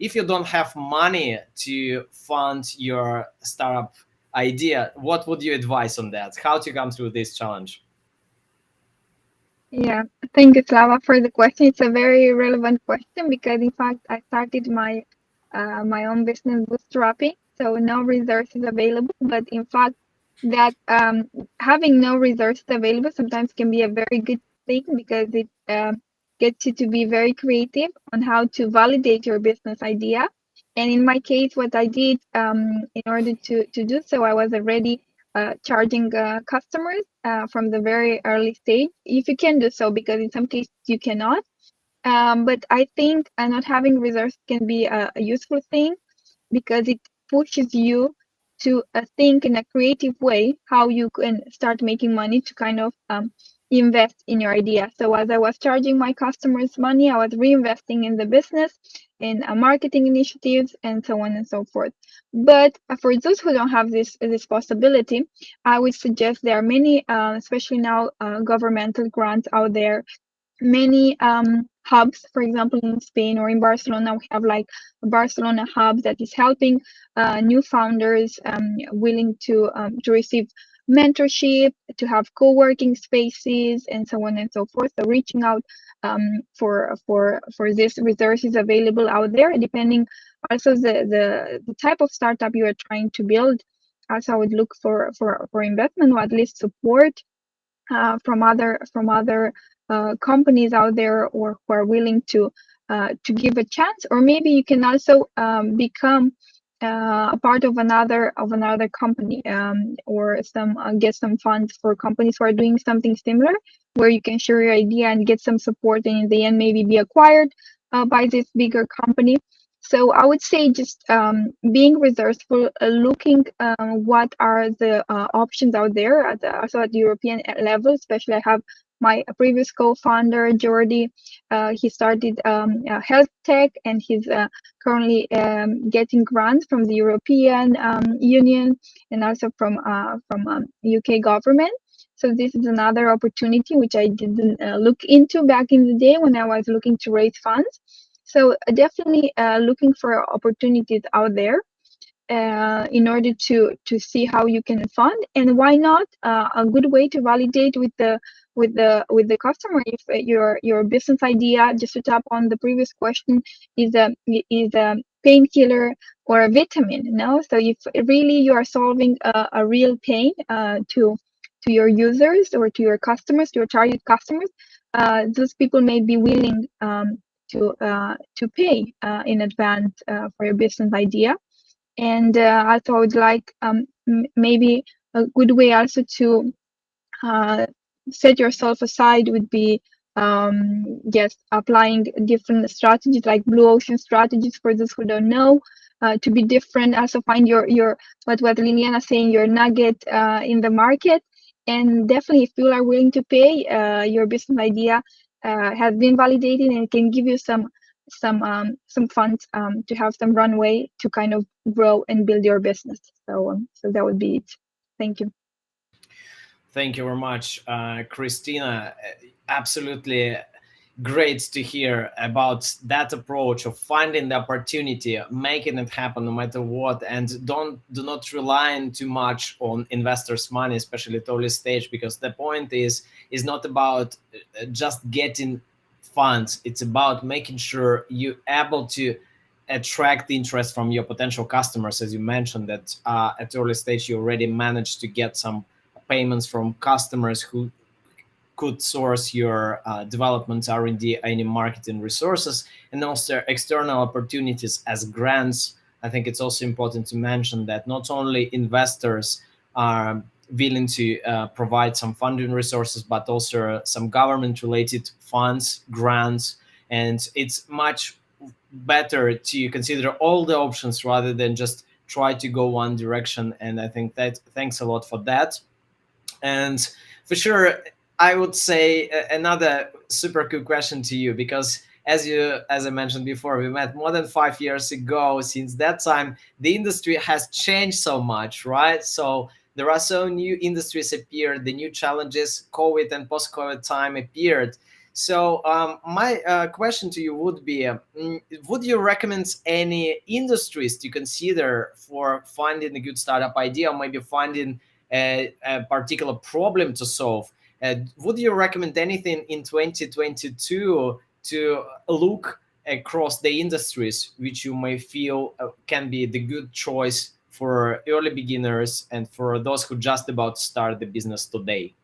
if you don't have money to fund your startup idea, what would you advise on that? How to come through this challenge? Yeah, thank you, Slava, for the question. It's a very relevant question because, in fact, I started my own business bootstrapping, so no resources available. But in fact, that having no resources available sometimes can be a very good thing because it gets you to be very creative on how to validate your business idea. And in my case, what I did in order to do so, I was already charging customers from the very early stage, if you can do so, because in some cases you cannot. But I think not having reserves can be a useful thing because it pushes you to think in a creative way how you can start making money to kind of invest in your idea. So as I was charging my customers money, I was reinvesting in the business, in marketing initiatives, and so on and so forth. But for those who don't have this possibility, I would suggest there are many, especially now, governmental grants out there, many hubs. For example, in Spain or in Barcelona, we have like a Barcelona hub that is helping new founders willing to receive mentorship, to have co-working spaces, and so on and so forth. So reaching out for these resources available out there, depending also the type of startup you are trying to build. Also, I would look for investment or at least support from other companies out there, or who are willing to give a chance. Or maybe you can also become a part of another company, or some get some funds for companies who are doing something similar, where you can share your idea and get some support, and in the end maybe be acquired by this bigger company. So I would say just being resourceful, looking what are the options out there also at the European level. Especially, I have my previous co-founder Jordi. He started health tech, and he's currently getting grants from the European Union and also from UK government. So this is another opportunity which I didn't look into back in the day when I was looking to raise funds. So definitely looking for opportunities out there in order to see how you can fund, and why not a good way to validate with the customer if your business idea, just to tap on the previous question, is a painkiller or a vitamin. So if really you are solving a real pain to your users or to your customers, to your target customers, those people may be willing to pay in advance for your business idea. And also I would like maybe a good way also to set yourself aside would be yes, applying different strategies like blue ocean strategies for those who don't know, to be different. Also find your what Liliana saying, your nugget in the market. And definitely, if people are willing to pay, your business idea has been validated and can give you some funds to have some runway to kind of grow and build your business. So that would be it. Thank you. Thank you very much, Christina. Absolutely great to hear about that approach of finding the opportunity, making it happen no matter what, and do not rely too much on investors' money, especially at early stage, because the point is not about just getting funds. It's about making sure you're able to attract interest from your potential customers, as you mentioned that at early stage you already managed to get some payments from customers who could source your development, R&D, any marketing resources, and also external opportunities as grants. I think it's also important to mention that not only investors are willing to provide some funding resources, but also some government-related funds, grants, and it's much better to consider all the options rather than just try to go one direction. And I think that thanks a lot for that. And for sure, I would say another super cool question to you, because as I mentioned before, we met more than 5 years ago. Since that time, the industry has changed so much, right? So there are so new industries appeared, the new challenges, COVID and post-COVID time appeared. So my question to you would be, would you recommend any industries to consider for finding a good startup idea, or maybe finding a particular problem to solve? Would you recommend anything in 2022 to look across the industries which you may feel can be the good choice for early beginners and for those who just about start the business today?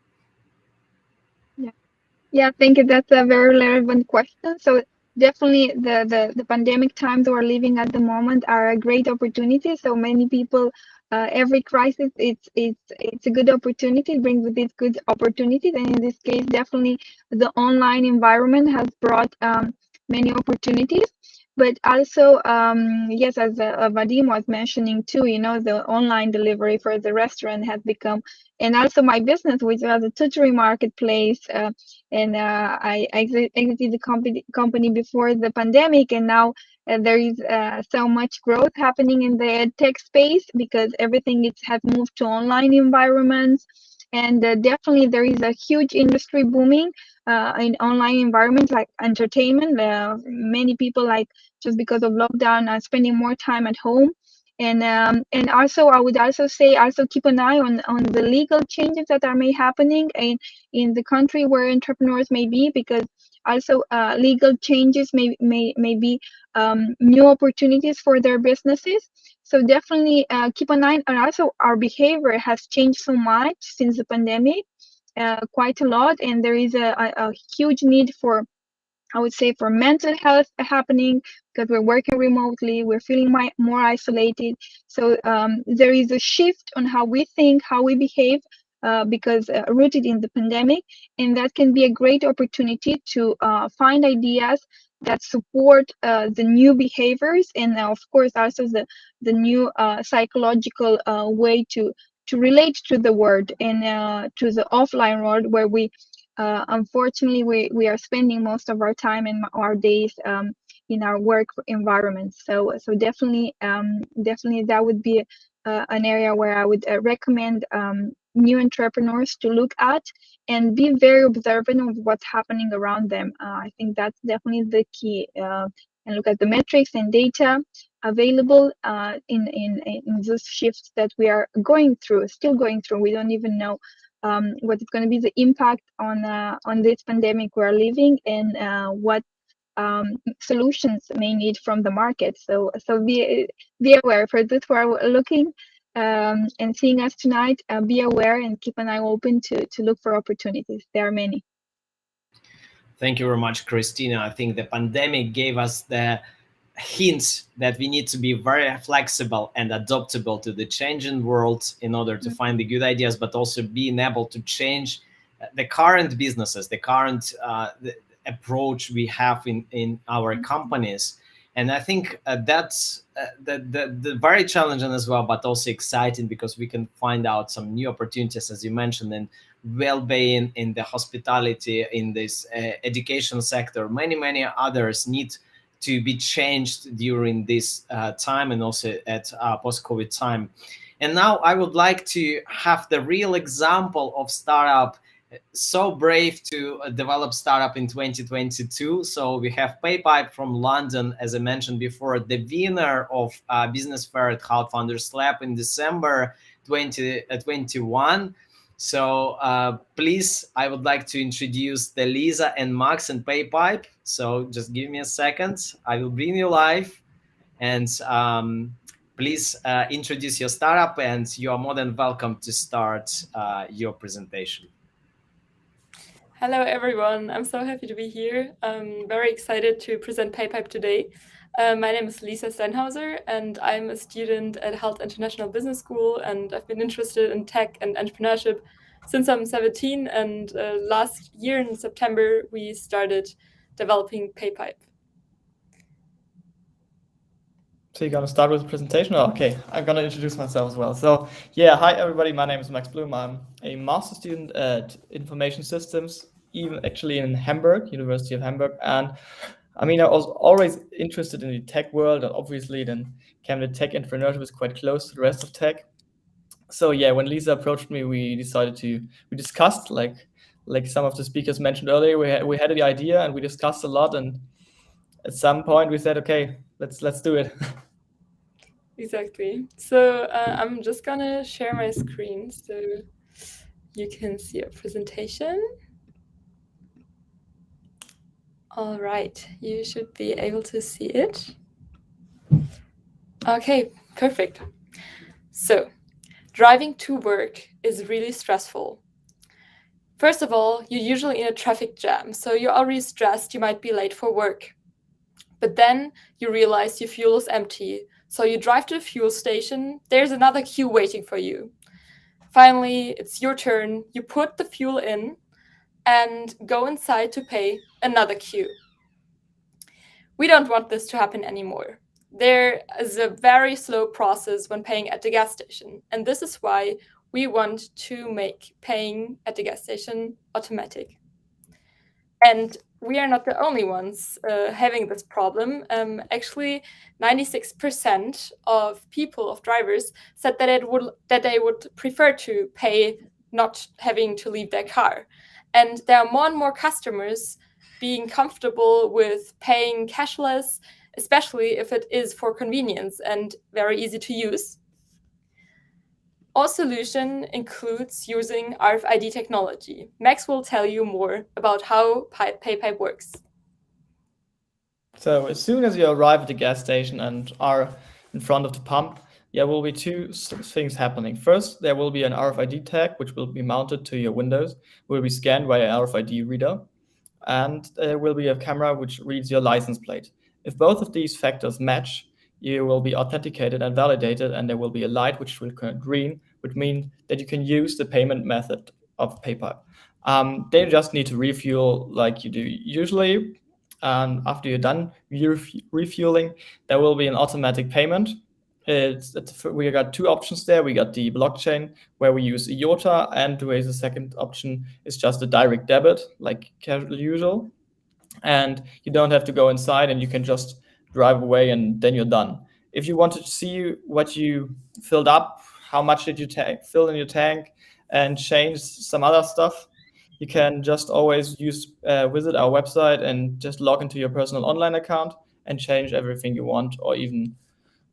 Yeah, I think that's a very relevant question. So definitely the pandemic times we're living at the moment are a great opportunity. So many people, every crisis, it's a good opportunity. It brings with it good opportunities, and in this case, definitely the online environment has brought many opportunities. But also, yes, as Vadim was mentioning too, the online delivery for the restaurant has become, and also my business, which was a tutoring marketplace. And I exited the company before the pandemic, and now there is so much growth happening in the ed tech space because everything has moved to online environments, and definitely there is a huge industry booming in online environments like entertainment. Many people, like, just because of lockdown, are spending more time at home. And also I would also say, also keep an eye on the legal changes that are may happening in the country where entrepreneurs may be, because also legal changes may be new opportunities for their businesses. So definitely keep an eye. And also our behavior has changed so much since the pandemic, quite a lot, and there is a huge need for, I would say, for mental health happening, because we're working remotely, we're feeling more isolated. So there is a shift on how we think, how we behave, because rooted in the pandemic, and that can be a great opportunity to find ideas that support the new behaviors, and of course also the new psychological way to relate to the world and to the offline world, where unfortunately we are spending most of our time and our days in our work environment. So definitely that would be an area where I would recommend new entrepreneurs to look at and be very observant of what's happening around them. I think that's definitely the key, and look at the metrics and data available in those shifts that we are still going through. We don't even know what is going to be the impact on this pandemic we're living, and what solutions may need from the market. So be aware. For those who are looking and seeing us tonight, be aware and keep an eye open to look for opportunities. There are many. Thank you very much, Christina. I think the pandemic gave us the hints that we need to be very flexible and adaptable to the changing world in order to find the good ideas, but also being able to change the current businesses, the current the approach we have in our companies. And I think that's the very challenging as well, but also exciting, because we can find out some new opportunities, as you mentioned, and well-being in the hospitality, in this education sector. Many others need to be changed during this time, and also at post-COVID time. And now I would like to have the real example of startup so brave to develop startup in 2022. So we have PayPipe from London, as I mentioned before, the winner of Business Fair at How Founders Lab in December 2021. So please, I would like to introduce the Lisa and Max and PayPipe. So just give me a second. I will bring you live, and please introduce your startup, and you are more than welcome to start your presentation. Hello, everyone. I'm so happy to be here. I'm very excited to present PayPipe today. My name is Lisa Stenhauser, and I'm a student at Health International Business School, and I've been interested in tech and entrepreneurship since I'm 17, and last year in September, we started developing PayPipe. So you're gonna start with the presentation? Oh, okay, I'm gonna introduce myself as well. So yeah, hi everybody, my name is Max Blum. I'm a master student at Information Systems, even actually in Hamburg, University of Hamburg. And I mean, I was always interested in the tech world, and obviously then came the tech entrepreneurship is quite close to the rest of tech. So yeah, when Lisa approached me, we discussed like like some of the speakers mentioned earlier, we had the idea and we discussed a lot, and at some point we said, okay, let's do it. Exactly. So I'm just gonna share my screen so you can see a presentation. All right, you should be able to see it. Okay, perfect. So, driving to work is really stressful. First of all, you're usually in a traffic jam, so you're already stressed you might be late for work. But then you realize your fuel is empty, so you drive to the fuel station, there's another queue waiting for you. Finally, it's your turn, you put the fuel in and go inside to pay, another queue. We don't want this to happen anymore. There is a very slow process when paying at the gas station, and this is why we want to make paying at the gas station automatic. And we are not the only ones having this problem. Actually, 96% of people, of drivers, said that they would prefer to pay not having to leave their car. And there are more and more customers being comfortable with paying cashless, especially if it is for convenience and very easy to use. Our solution includes using RFID technology. Max will tell you more about how PayPipe works. So as soon as you arrive at the gas station and are in front of the pump, there will be two things happening. First, there will be an RFID tag, which will be mounted to your windows, will be scanned by an RFID reader, and there will be a camera which reads your license plate. If both of these factors match, you will be authenticated and validated, and there will be a light which will turn green, which means that you can use the payment method of PayPipe. They just need to refuel like you do usually. And after you're done refueling, there will be an automatic payment. We got two options there. We got the blockchain where we use IOTA, and the second option is just a direct debit, like usual. And you don't have to go inside, and you can just drive away, and then you're done. If you want to see what you filled up, how much did you fill in your tank, and change some other stuff, you can just always visit our website and just log into your personal online account and change everything you want, or even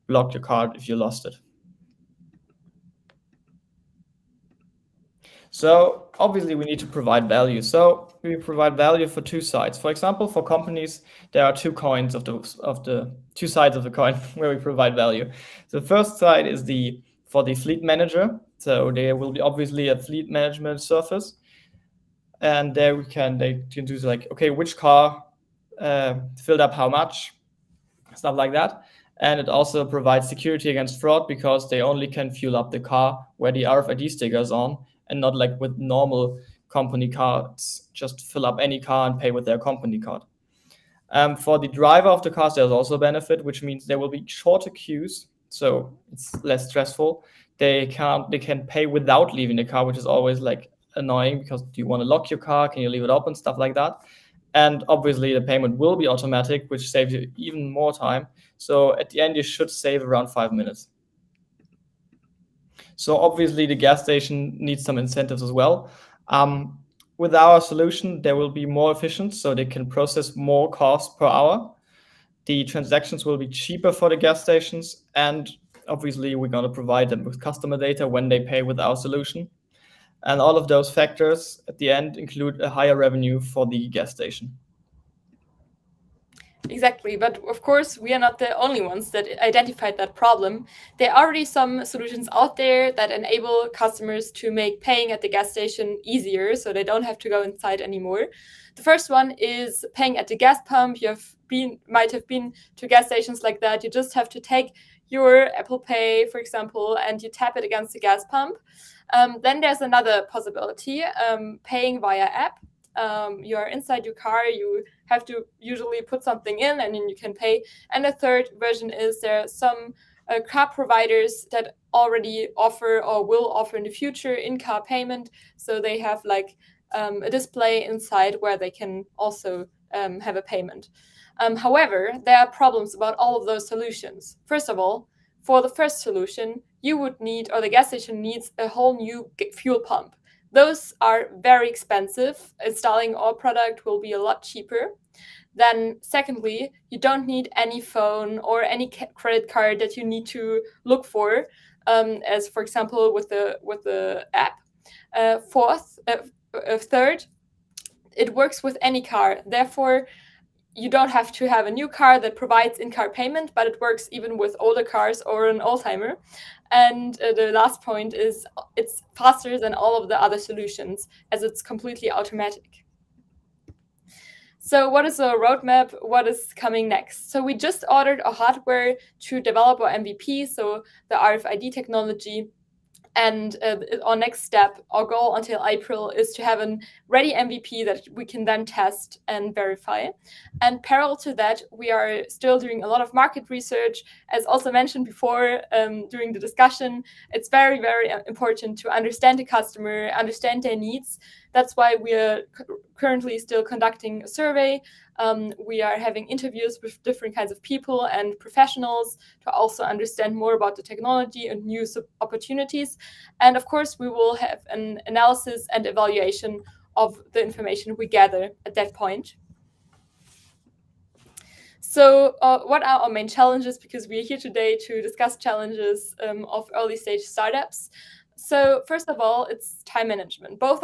block your card if you lost it. So obviously we need to provide value. So we provide value for two sides. For example, for companies, there are two coins of the two sides of the coin where we provide value. So the first side is for the fleet manager. So there will be obviously a fleet management surface, and there they can do like, okay, which car filled up how much, stuff like that. And it also provides security against fraud, because they only can fuel up the car where the RFID sticker is on, and not like with normal company cards, just fill up any car and pay with their company card. For the driver of the cars, there's also a benefit, which means there will be shorter queues, so it's less stressful. They can pay without leaving the car, which is always like annoying, because do you want to lock your car? Can you leave it open? Stuff like that. And obviously the payment will be automatic, which saves you even more time. So at the end, you should save around 5 minutes. So obviously the gas station needs some incentives as well. With our solution, they will be more efficient, so they can process more cars per hour. The transactions will be cheaper for the gas stations, and obviously we're going to provide them with customer data when they pay with our solution. And all of those factors at the end include a higher revenue for the gas station. Exactly, but of course we are not the only ones that identified that problem. There are already some solutions out there that enable customers to make paying at the gas station easier, so they don't have to go inside anymore. The first one is paying at the gas pump. You might have been to gas stations like that. You just have to take your Apple Pay, for example, and you tap it against the gas pump. Then there's another possibility, paying via app. You're inside your car, you have to usually put something in, and then you can pay. And the third version is there are some car providers that already offer or will offer in the future in-car payment. So they have like a display inside where they can also have a payment. However, there are problems about all of those solutions. First of all, for the first solution, you would need, or the gas station needs, a whole new fuel pump, those are very expensive. Installing our product will be a lot cheaper. Then secondly, you don't need any phone or any credit card that you need to look for, as for example with the app. Third, it works with any car. Therefore, you don't have to have a new car that provides in-car payment, but it works even with older cars or an old-timer. And the last point is it's faster than all of the other solutions, as it's completely automatic. So what is the roadmap? What is coming next? So we just ordered a hardware to develop our MVP, so the RFID technology. And our next step, our goal until April, is to have a ready MVP that we can then test and verify. And parallel to that, we are still doing a lot of market research. As also mentioned before during the discussion, it's very, very important to understand the customer, understand their needs. That's why we are currently still conducting a survey. We are having interviews with different kinds of people and professionals to also understand more about the technology and new opportunities. And of course, we will have an analysis and evaluation of the information we gather at that point. So what are our main challenges? Because we are here today to discuss challenges of early stage startups. So first of all, it's time management. Both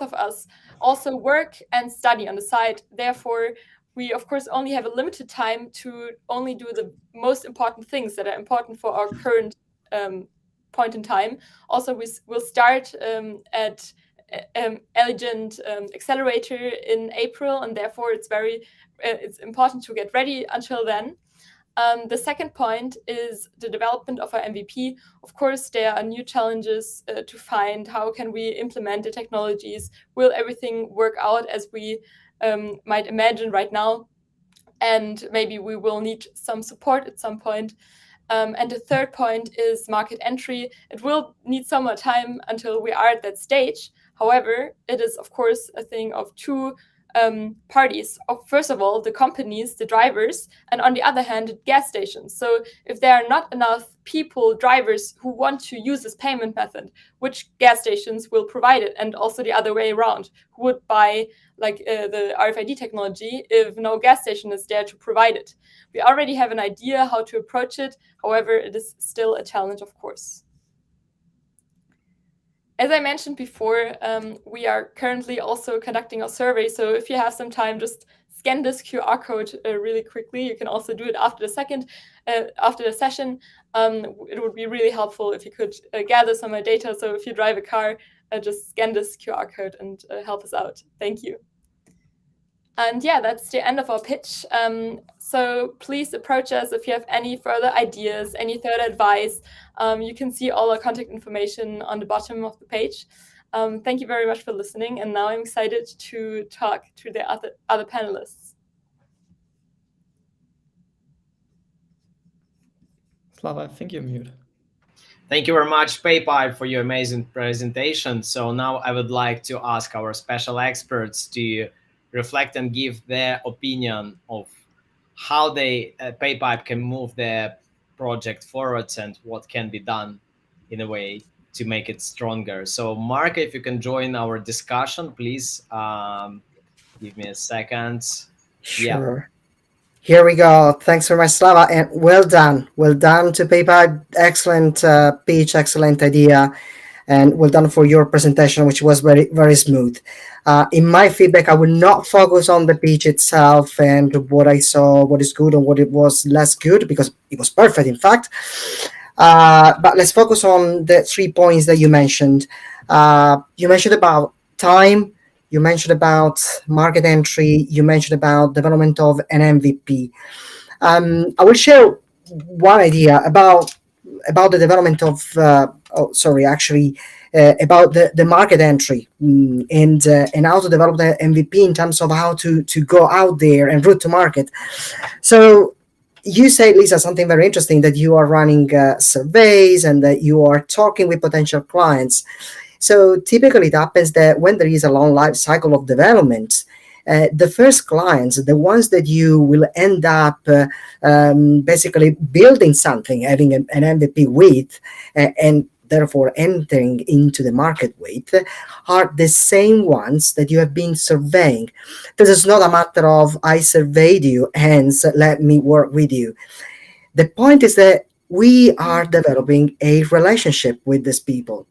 of us also work and study on the side. Therefore, we, of course, only have a limited time to only do the most important things that are important for our current point in time. Also, we'll start at Elegant Accelerator in April, and therefore it's important to get ready until then. The second point is the development of our MVP. Of course, there are new challenges to find. How can we implement the technologies? Will everything work out as we might imagine right now? And maybe we will need some support at some point. And the third point is market entry. It will need some more time until we are at that stage. However, it is, of course, a thing of two parties. First of all, the companies, the drivers, and on the other hand, gas stations. So if there are not enough people, drivers, who want to use this payment method, which gas stations will provide it? And also the other way around, who would buy the RFID technology if no gas station is there to provide it? We already have an idea how to approach it. However, it is still a challenge, of course. As I mentioned before, we are currently also conducting a survey. So if you have some time, just scan this QR code really quickly. You can also do it after the session. It would be really helpful if you could gather some more data. So if you drive a car, just scan this QR code and help us out. Thank you. And yeah, that's the end of our pitch. So please approach us if you have any further ideas, any further advice. You can see all our contact information on the bottom of the page. Thank you very much for listening. And now I'm excited to talk to the other panelists. Slava, I think you're mute. Thank you very much, PayPipe, for your amazing presentation. So now I would like to ask our special experts to reflect and give their opinion of how PayPipe can move their project forwards and what can be done in a way to make it stronger. So Mark, if you can join our discussion, please give me a second. Sure. Yeah. Here we go. Thanks very much, Slava, and well done. Well done to PayPipe. Excellent pitch, excellent idea, and well done for your presentation, which was very, very smooth. In my feedback, I will not focus on the pitch itself and what I saw, what is good and what it was less good, because it was perfect, in fact. But let's focus on the 3 points that you mentioned. You mentioned about time. You mentioned about market entry. You mentioned about development of an MVP. I will share one idea about the development of, about the market entry and how to develop the MVP in terms of how to go out there and route to market. So you said, Lisa, something very interesting, that you are running surveys and that you are talking with potential clients. So typically it happens that when there is a long life cycle of development, the first clients, the ones that you will end up basically building something, having an MVP with, and therefore entering into the market with, are the same ones that you have been surveying. This is not a matter of I surveyed you, hence let me work with you. The point is that we are developing a relationship with these people.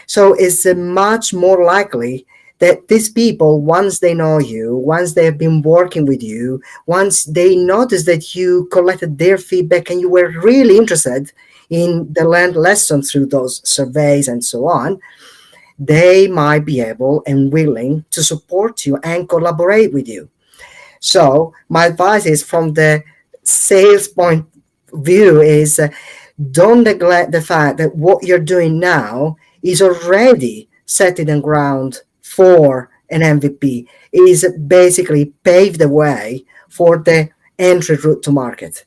So it's much more likely that these people, once they know you, once they have been working with you, once they notice that you collected their feedback and you were really interested in the learned lesson through those surveys and so on, they might be able and willing to support you and collaborate with you. So my advice is from the sales point of view is don't neglect the fact that what you're doing now is already setting the ground for an MVP. It is basically paved the way for the entry route to market.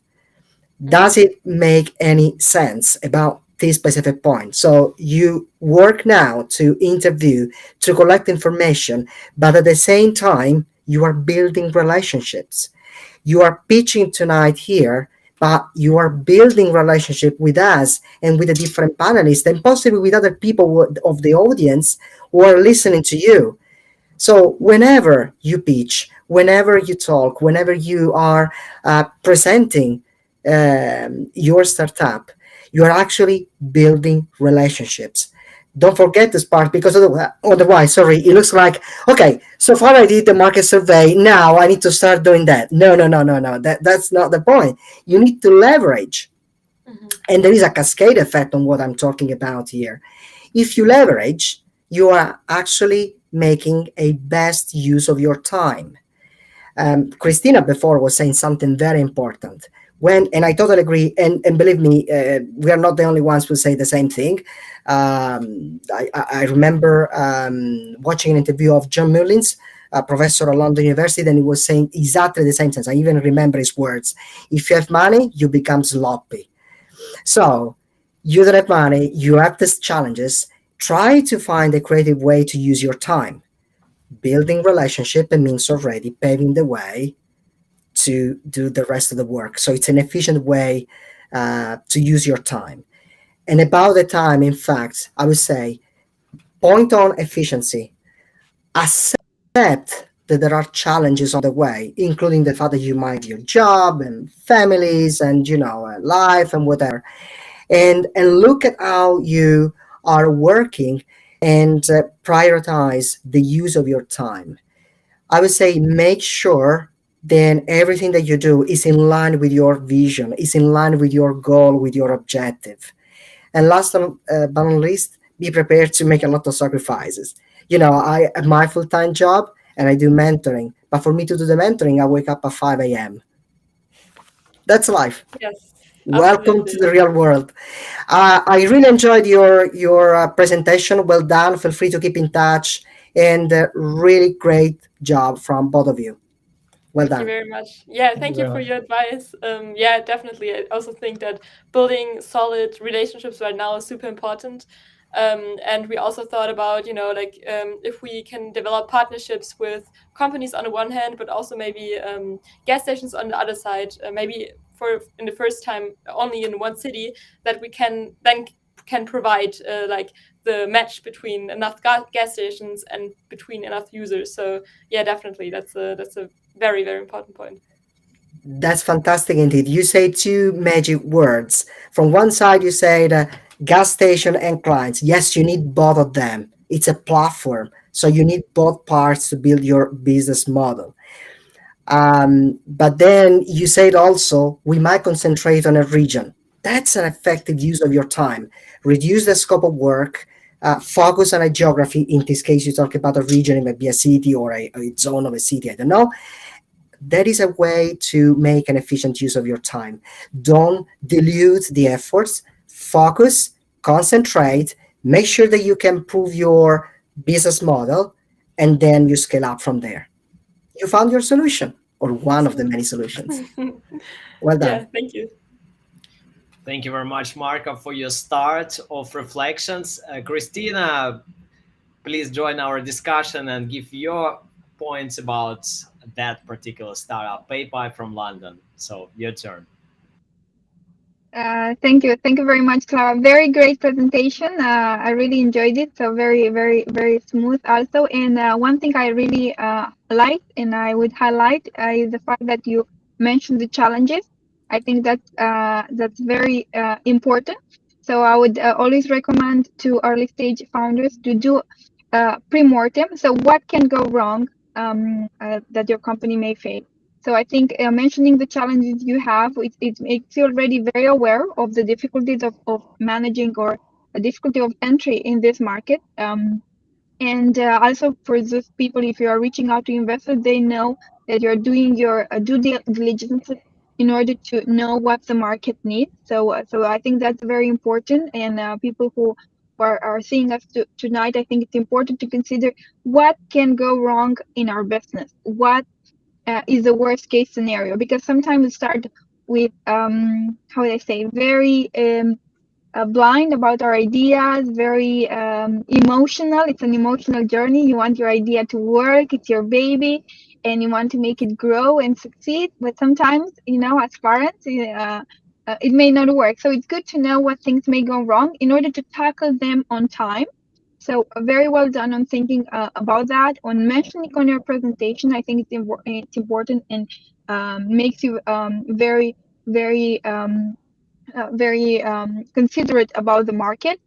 Does it make any sense about this specific point? So you work now to interview, to collect information, but at the same time, you are building relationships. You are pitching tonight here, but you are building relationship with us and with the different panelists and possibly with other people of the audience who are listening to you. So whenever you pitch, whenever you talk, whenever you are presenting your startup, you are actually building relationships. Don't forget this part because otherwise, sorry, it looks like, okay, so far I did the market survey. Now I need to start doing that. No, no, no, no, no. That's not the point. You need to leverage. And there is a cascade effect on what I'm talking about here. If you leverage, you are actually making a best use of your time. Christina before was saying something very important. And I totally agree. And believe me, we are not the only ones who say the same thing. I remember watching an interview of John Mullins, a professor at London University, and he was saying exactly the same things. I even remember his words. If you have money, you become sloppy. So you don't have money, you have these challenges. Try to find a creative way to use your time. Building relationship means already paving the way to do the rest of the work. So it's an efficient way to use your time. And about the time, in fact, I would say point on efficiency. Accept that there are challenges on the way, including the fact that you might have your job and families and life and whatever. And look at how you are working and prioritize the use of your time. I would say make sure then everything that you do is in line with your vision, is in line with your goal, with your objective. And last but not least, be prepared to make a lot of sacrifices. I have my full-time job and I do mentoring. But for me to do the mentoring, I wake up at 5 a.m. That's life. Yes. Welcome to the real world. I really enjoyed your presentation. Well done. Feel free to keep in touch. And really great job from both of you. Well Thank done. you very much. Yeah, thank you for your advice. Yeah, definitely. I also think that building solid relationships right now is super important. And we also thought about, if we can develop partnerships with companies on the one hand, but also maybe gas stations on the other side, maybe in the first time only in one city, that we can provide the match between enough gas stations and between enough users. So yeah, definitely that's a very, very important point. That's fantastic indeed. You say two magic words. From one side, you say the gas station and clients. Yes, you need both of them. It's a platform. So you need both parts to build your business model. But then you said also, we might concentrate on a region. That's an effective use of your time. Reduce the scope of work, focus on a geography. In this case, you talk about a region, it might be a city or a zone of a city, I don't know. That is a way to make an efficient use of your time. Don't dilute the efforts. Focus, concentrate, make sure that you can prove your business model, and then you scale up from there. You found your solution or one of the many solutions. Well done. Yeah, thank you. Thank you very much, Marco, for your start of reflections. Christina, please join our discussion and give your points about that particular startup, PayPal from London. So your turn. Thank you. Thank you very much, Clara. Very great presentation. I really enjoyed it. So very, very, very smooth also. And one thing I really liked and I would highlight is the fact that you mentioned the challenges. I think that's very important. So I would always recommend to early stage founders to do pre-mortem. So what can go wrong that your company may face? So I think mentioning the challenges you have, it makes you already very aware of the difficulties of managing or a difficulty of entry in this market. And also for those people, if you are reaching out to investors, they know that you're doing your due diligence in order to know what the market needs. So I think that's very important. And people who are seeing us tonight, I think it's important to consider what can go wrong in our business. What is the worst case scenario, because sometimes we start with how would I say, very blind about our ideas, very emotional. It's an emotional journey. You want your idea to work, it's your baby, and you want to make it grow and succeed. But sometimes, as parents, it may not work. So it's good to know what things may go wrong in order to tackle them on time. So very well done on thinking about that, on mentioning on your presentation. I think it's important and makes you very, very considerate about the market.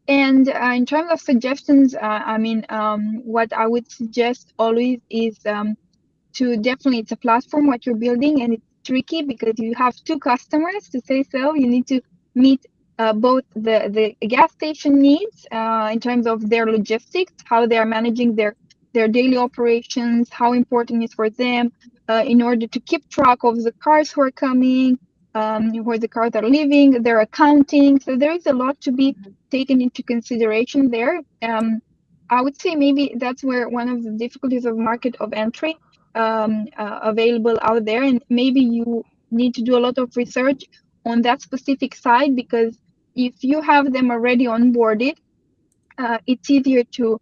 And in terms of suggestions, what I would suggest always is it's a platform what you're building, and it's tricky because you have two customers, to say so. You need to meet both the gas station needs in terms of their logistics, how they are managing their daily operations, how important it is for them in order to keep track of the cars who are coming, where the cars are leaving, their accounting. So there is a lot to be taken into consideration there. I would say maybe that's where one of the difficulties of market of entry available out there, and maybe you need to do a lot of research on that specific side, because if you have them already onboarded, it's easier to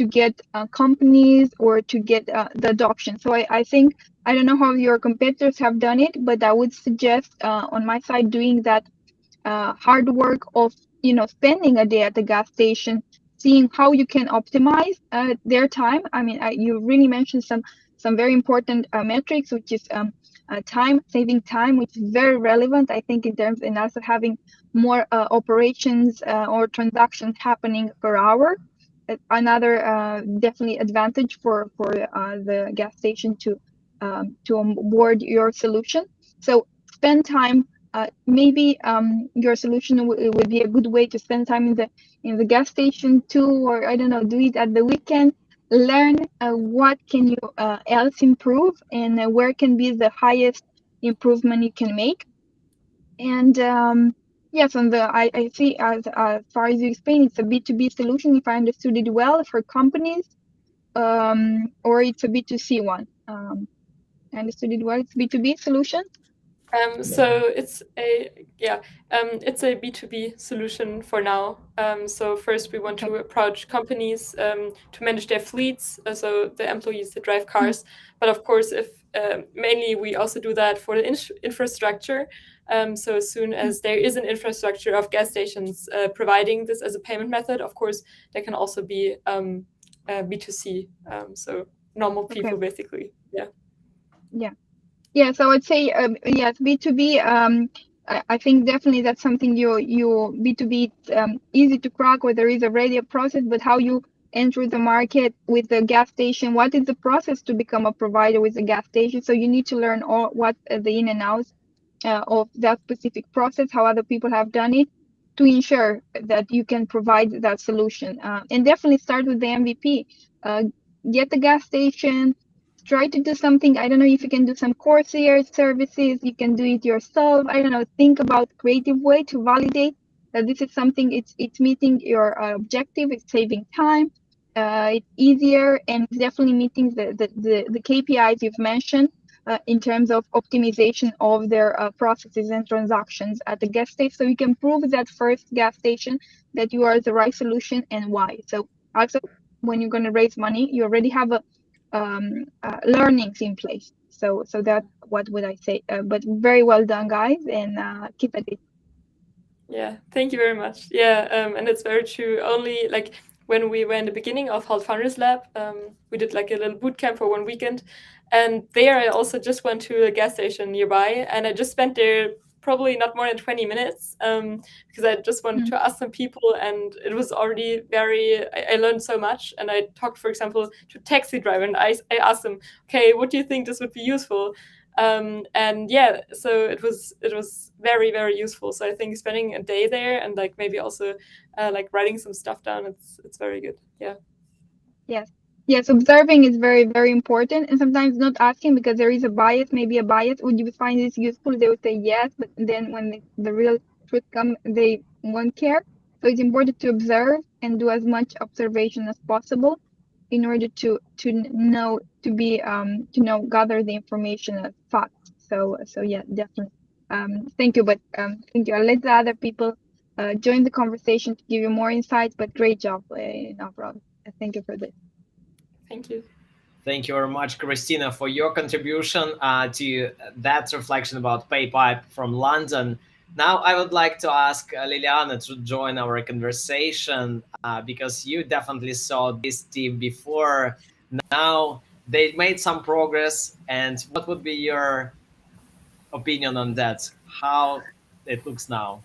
get companies or to get the adoption. So I think, I don't know how your competitors have done it, but I would suggest on my side doing that hard work of spending a day at the gas station, seeing how you can optimize their time. I mean, you really mentioned some very important metrics, which is saving time, which is very relevant, I think, in terms, and also having more operations or transactions happening per hour. Another definitely advantage for the gas station to onboard your solution. So spend time. Maybe your solution would be a good way to spend time in the gas station too, or I don't know, do it at the weekend. Learn what can you else improve, and where can be the highest improvement you can make. And yes, I see, as far as you explained, it's a B2B solution, if I understood it well, for companies, or it's a B2C one. I understood it well. It's B2B solution. So it's a B2B solution for now. So first we want to approach companies to manage their fleets, so the employees that drive cars. But of course, if mainly we also do that for the infrastructure. So as soon as there is an infrastructure of gas stations providing this as a payment method, of course, there can also be B2C, so normal people, basically. Yeah, so I'd say yes, B2B. I think definitely that's something you B2B, it's easy to crack, where there is already a process, but how you enter the market with the gas station, what is the process to become a provider with the gas station? So you need to learn what the in and outs of that specific process, how other people have done it, to ensure that you can provide that solution. And definitely start with the MVP. Get the gas station. Try to do something. I don't know if you can do some Coursera services. You can do it yourself. I don't know. Think about creative way to validate that this is something. It's meeting your objective. It's saving time. It's easier, and it's definitely meeting the KPIs you've mentioned in terms of optimization of their processes and transactions at the gas station. So you can prove that first gas station that you are the right solution and why. So also, when you're going to raise money, you already have learnings in place. So that what would I say? But very well done, guys, and keep at it. Yeah, thank you very much. Yeah, and it's very true. Only like when we were in the beginning of Halt Founders Lab, we did like a little boot camp for 1 weekend, and there I also just went to a gas station nearby, and I just spent there probably not more than 20 minutes because I just wanted to ask some people, and it was already very. I learned so much, and I talked, for example, to a taxi driver, and I asked them, okay, what do you think this would be useful? And yeah, so it was very, very useful. So I think spending a day there and like maybe also like writing some stuff down, it's very good. Yeah. Yes, observing is very, very important, and sometimes not asking because there is a bias, maybe a bias. Would you find this useful? They would say yes, but then when the real truth comes, they won't care. So it's important to observe and do as much observation as possible in order to know gather the information as facts. So yeah, definitely. Thank you, but thank you. I'll let the other people join the conversation to give you more insights. But great job, Navrat. Thank you for this. Thank you. Thank you very much, Christina, for your contribution to that reflection about PayPipe from London. Now, I would like to ask Liliana to join our conversation because you definitely saw this team before. Now, they made some progress. And what would be your opinion on that? How it looks now?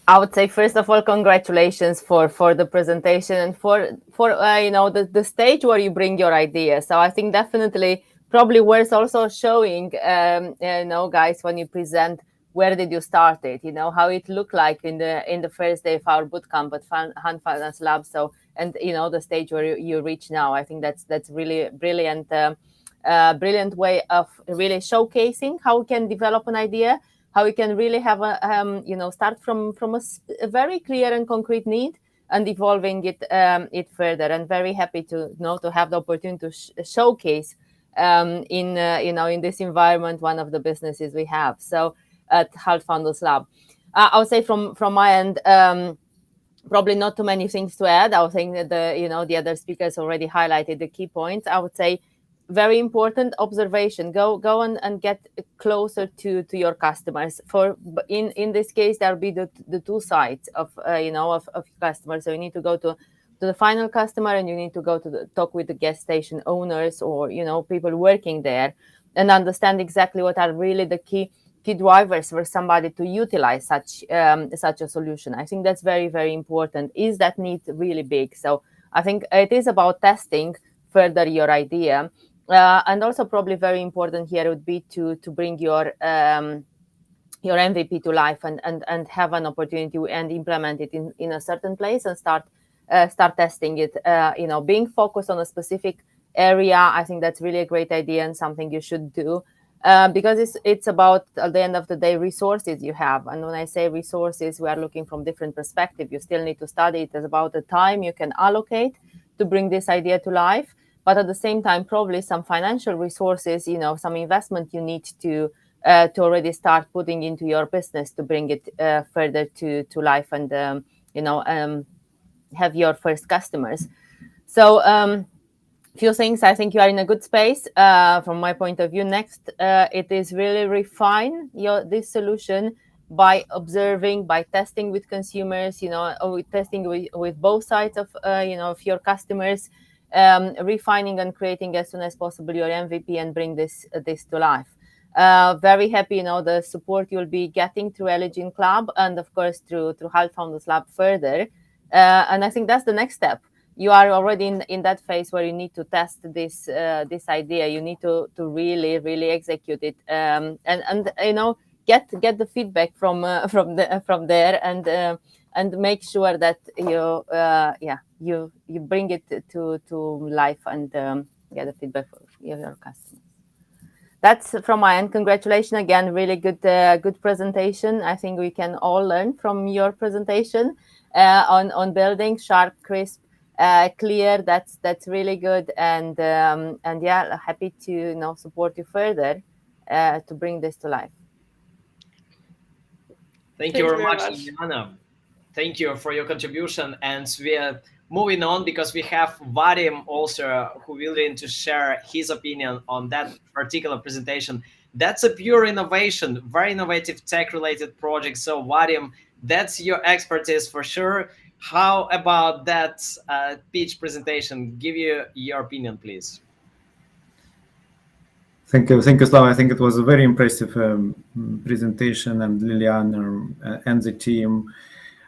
I would say, first of all, congratulations for the presentation and for the stage where you bring your ideas. So I think definitely probably worth also showing, guys, when you present, where did you start it? How it looked like in the first day of our bootcamp at Hand Finance Lab. So, and the stage where you reach now. I think that's really brilliant. Brilliant way of really showcasing how we can develop an idea, how we can really have start from a very clear and concrete need and evolving it further. And very happy to have the opportunity to showcase in this environment one of the businesses we have. So at Halt Founders Lab, I would say from my end, probably not too many things to add. I would think that the other speakers already highlighted the key points. I would say very important observation. Go and get closer to your customers. In this case, there'll be the two sides of customers. So you need to go to the final customer, and you need to go to talk with the gas station owners or people working there, and understand exactly what are really the key drivers for somebody to utilize such a solution. I think that's very, very important. Is that need really big? So I think it is about testing further your idea. And also probably very important here would be to bring your MVP to life and have an opportunity and implement it in a certain place and start testing it. Being focused on a specific area, I think that's really a great idea and something you should do. Because it's about, at the end of the day, resources you have. And when I say resources, we are looking from different perspectives. You still need to study it. It's about the time you can allocate to bring this idea to life. But at the same time, probably some financial resources, some investment you need to already start putting into your business to bring it further to life and, have your first customers. So few things. I think you are in a good space from my point of view. Next, it is really refine this solution by observing, by testing with consumers, or testing with both sides of of your customers, refining and creating as soon as possible your MVP and bring this to life. Very happy, the support you'll be getting through Elegin Club and of course through Halt Founders Lab further. And I think that's the next step. You are already in that phase where you need to test this idea. You need to really execute it and get the feedback from there and make sure that you bring it to life and get the feedback from your customers. That's from my end. Congratulations again. Really good presentation. I think we can all learn from your presentation on building sharp, crisp, clear. That's really good. And yeah, happy to support you further to bring this to life. Thank you very much, Liliana. Thank you for your contribution. And we are moving on, because we have Vadim also who willing to share his opinion on that particular presentation. That's a pure innovation, very innovative tech-related project. So Vadim, that's your expertise for sure. How about that pitch presentation? Give you your opinion, please. Thank you, Slava. I think it was a very impressive presentation, and Liliana and the team,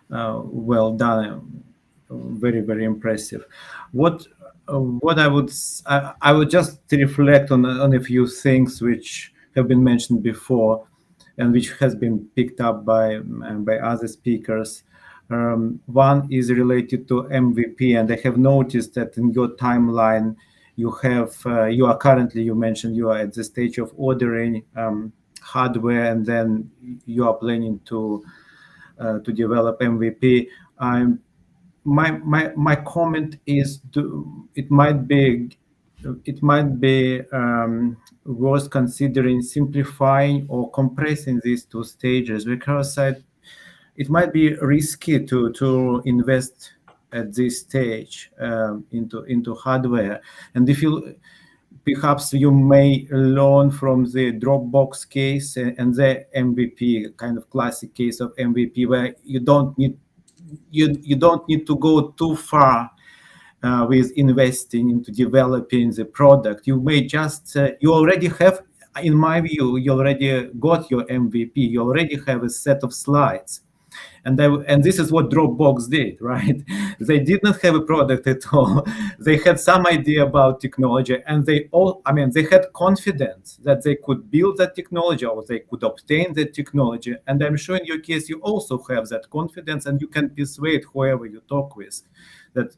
well done, very, very impressive. What I would just reflect on a few things which have been mentioned before, and which has been picked up by other speakers. One is related to MVP, and I have noticed that in your timeline, you mentioned you are at the stage of ordering hardware, and then you are planning to develop MVP. My comment is it might be worth considering simplifying or compressing these two stages, because it might be risky to invest at this stage into hardware. And perhaps you may learn from the Dropbox case and the MVP, kind of classic case of MVP, where you don't need to go too far with investing into developing the product. You may just you already have, in my view, you already got your MVP. You already have a set of slides. And this is what Dropbox did, right? They did not have a product at all. They had some idea about technology, and they had confidence that they could build that technology, or they could obtain that technology. And I'm sure in your case, you also have that confidence, and you can persuade whoever you talk with that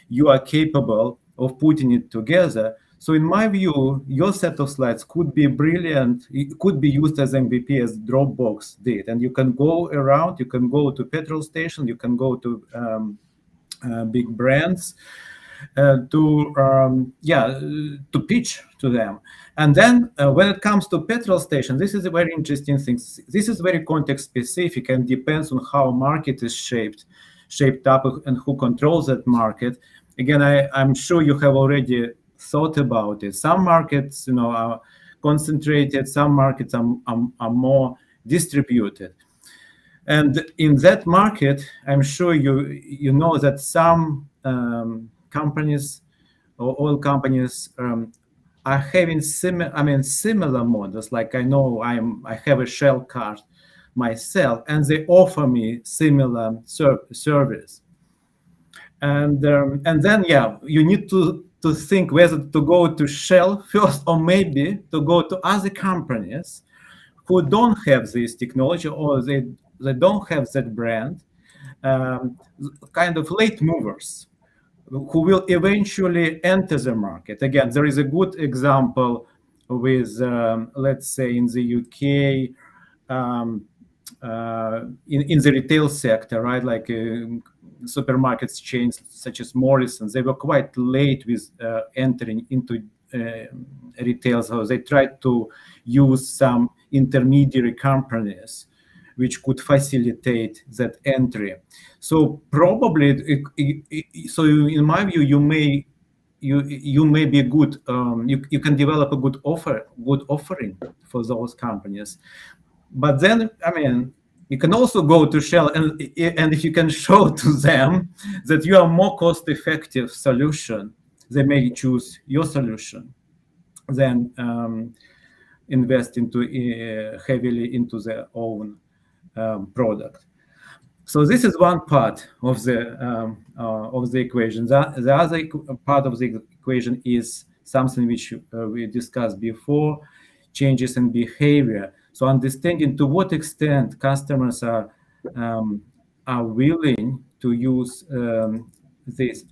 you are capable of putting it together. So in my view, your set of slides could be brilliant. It could be used as MVP, as Dropbox did. And you can go around, you can go to petrol station, you can go to big brands to pitch to them. And then when it comes to petrol station, this is a very interesting thing. This is very context specific and depends on how market is shaped up and who controls that market. Again, I'm sure you have already thought about it. Some markets, are concentrated. Some markets are more distributed. And in that market, I'm sure you know that some companies or oil companies are having similar models. Like I know I have a Shell card myself, and they offer me similar service. And then you need to think whether to go to Shell first, or maybe to go to other companies who don't have this technology, or they don't have that brand, kind of late movers who will eventually enter the market. Again, there is a good example with, let's say, in the UK, in the retail sector, right? Like supermarkets chains such as Morrison's, they were quite late with entering into retail. So they tried to use some intermediary companies which could facilitate that entry. So probably, so in my view, you may be good. You can develop a good offering for those companies. But then, you can also go to Shell, and if you can show to them that you are more cost-effective solution, they may choose your solution than invest heavily into their own product. So this is one part of the equation. The other part of the equation is something which we discussed before: changes in behavior. So understanding to what extent customers are willing to use this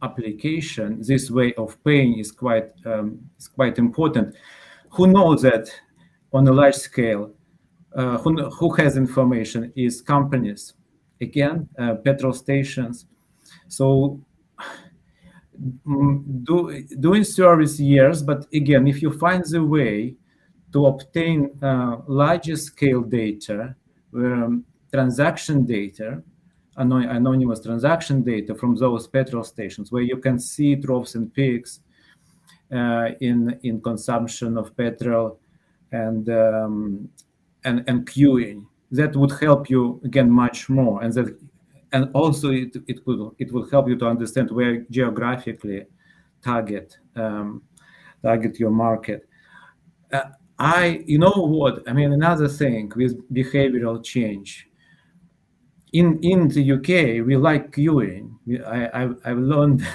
application, this way of paying is quite important. Who knows that on a large scale? Who has information is companies, again, petrol stations. So doing service, yes, but again, if you find the way to obtain larger scale data, transaction data, anonymous transaction data from those petrol stations, where you can see troughs and peaks in consumption of petrol and queuing. That would help you again much more, and also it will help you to understand where geographically target your market. You know what? I mean, another thing with behavioral change. In the UK, we like queuing. I've learned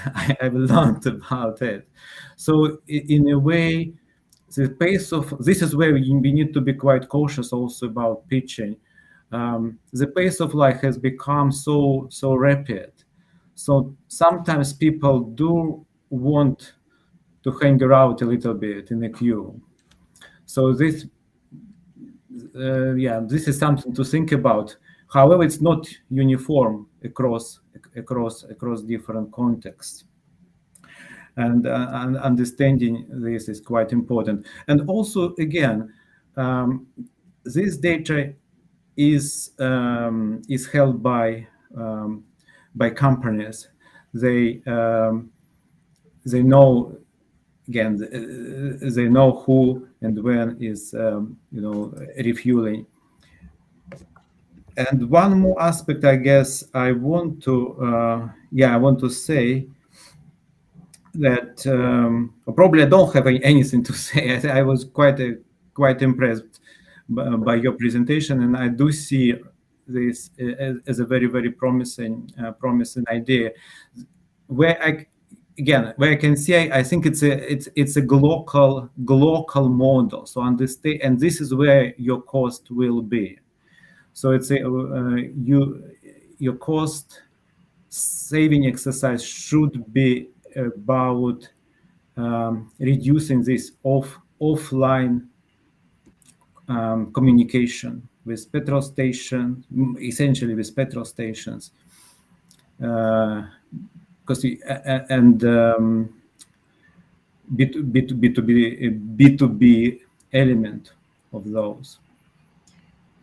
I've learned about it. So in a way, the pace of this is where we need to be quite cautious also about pitching. The pace of life has become so rapid. So sometimes people do want to hang around a little bit in a queue. So this is something to think about. However, it's not uniform across different contexts, and understanding this is quite important. And also, again, this data is held by companies. They know, again, they know who and when is refueling. And one more aspect, I guess, I want to say that probably I don't have anything to say. I was quite impressed by your presentation, and I do see this as a very promising idea. Where I can see, I think it's a global model. So understand, and this is where your cost will be. So it's your cost saving exercise should be about reducing this offline communication with petrol stations, essentially with petrol stations, because B2B element of those.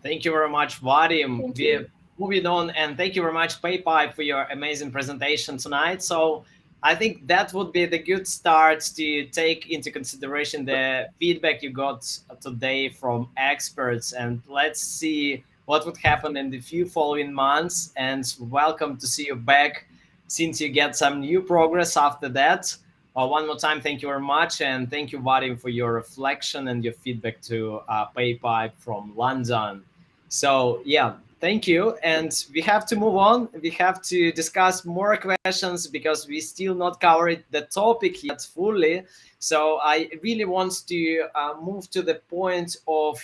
Thank you very much, Vadim. We're moving on, and thank you very much, PayPipe, for your amazing presentation tonight. So I think that would be the good start to take into consideration the feedback you got today from experts, and let's see what would happen in the few following months. And welcome to see you back since you get some new progress after that. One more time, thank you very much, and thank you, Vadim, for your reflection and your feedback to PayPipe from London. So yeah, thank you. And we have to move on. We have to discuss more questions because we still not covered the topic yet fully. So I really want to move to the point of,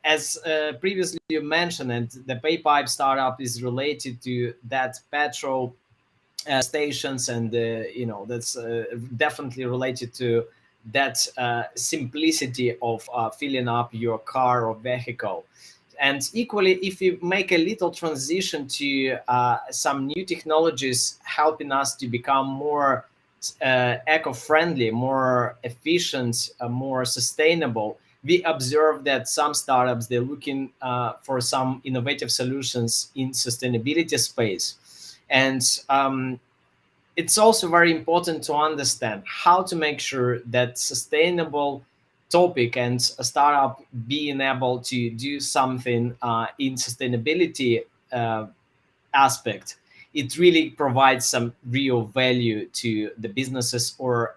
as previously you mentioned, and the PayPipe startup is related to that petrol stations, and that's definitely related to that simplicity of filling up your car or vehicle. And equally, if you make a little transition to some new technologies helping us to become more eco-friendly, more efficient, more sustainable, we observe that some startups, they're looking for some innovative solutions in sustainability space. And it's also very important to understand how to make sure that sustainable topic and a startup being able to do something in sustainability aspect, it really provides some real value to the businesses or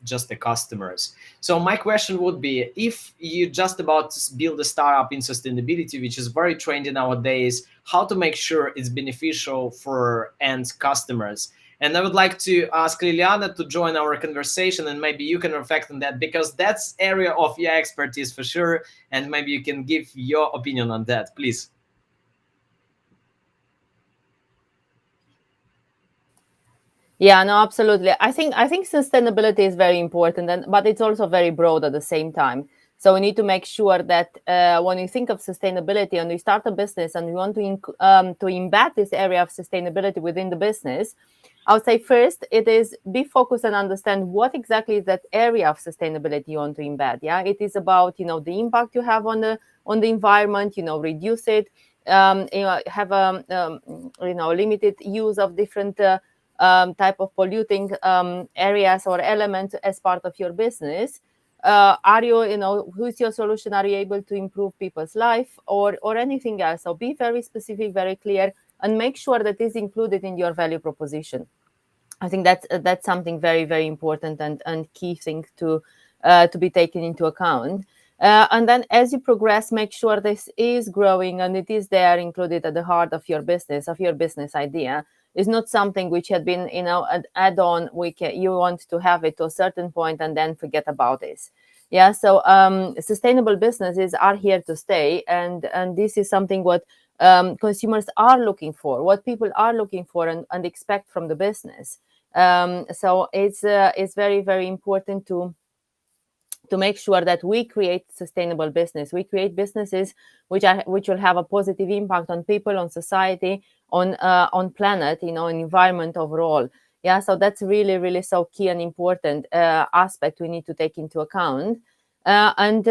just the customers. So my question would be, if you just about to build a startup in sustainability, which is very trendy nowadays, how to make sure it's beneficial for end customers? And I would like to ask Liliana to join our conversation, and maybe you can reflect on that, because that's area of your expertise for sure, and maybe you can give your opinion on that, please. Yeah, no, absolutely. I think sustainability is very important, but it's also very broad at the same time. So we need to make sure that when you think of sustainability and you start a business and you want to embed this area of sustainability within the business, I would say first it is be focused and understand what exactly is that area of sustainability you want to embed. Yeah, it is about the impact you have on the environment. Reduce it. have limited use of different type of polluting areas or elements as part of your business. Are you, who's your solution? Are you able to improve people's life or anything else? So be very specific, very clear, and make sure that is included in your value proposition. I think that's something very, very important and key thing to be taken into account. And then as you progress, make sure this is growing and it is there included at the heart of your business idea. It's not something which had been, an add-on. You want to have it to a certain point and then forget about this. Yeah. So sustainable businesses are here to stay, and this is something what consumers are looking for, what people are looking for and expect from the business. So it's very, very important to make sure that we create sustainable business. We create businesses which will have a positive impact on people, on society, on planet, environment overall. Yeah, so that's really, really so key and important aspect we need to take into account. And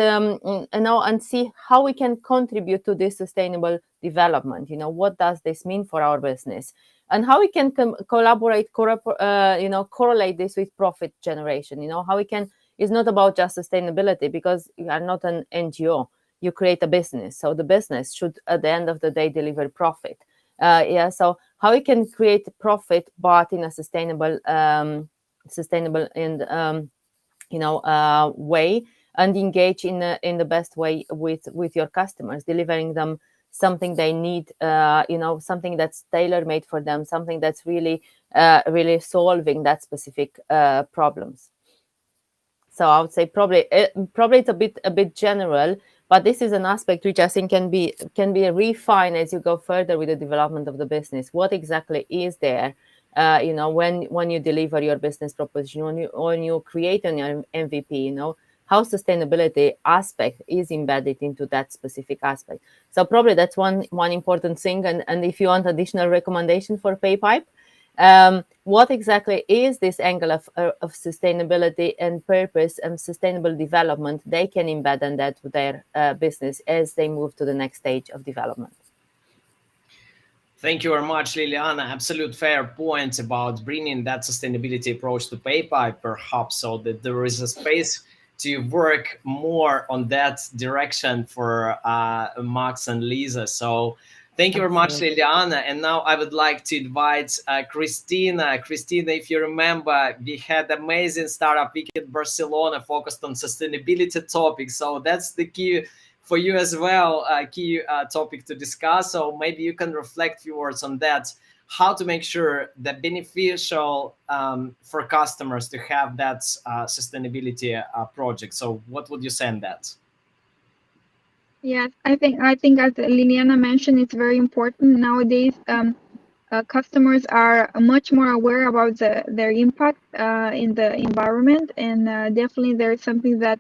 see how we can contribute to this sustainable development. What does this mean for our business, and how we can correlate this with profit generation. How we can. It's not about just sustainability, because you are not an NGO. You create a business, so the business should, at the end of the day, deliver profit. So how we can create profit, but in a sustainable and way, and engage in the best way with your customers, delivering them something they need, something that's tailor-made for them, something that's really solving that specific problems. So I would say probably it's a bit general, but this is an aspect which I think can be refined as you go further with the development of the business. What exactly is there? When you deliver your business proposition, when you create an MVP, how sustainability aspect is embedded into that specific aspect. So probably that's one important thing. And if you want additional recommendation for PayPipe, what exactly is this angle of sustainability and purpose and sustainable development they can embed in that with their business as they move to the next stage of development? Thank you very much, Liliana. Absolute fair points about bringing that sustainability approach to PayPipe, perhaps, so that there is a space to work more on that direction for Max and Lisa. So thank you very much, Liliana. And now I would like to invite Christina. Christina, if you remember, we had amazing startup week in Barcelona focused on sustainability topics. So that's the key for you as well, key topic to discuss. So maybe you can reflect a few words on that, how to make sure that beneficial for customers to have that sustainability project. So what would you say on that? Yes, I think as Liliana mentioned, it's very important nowadays. Customers are much more aware about their impact in the environment, and definitely there's something that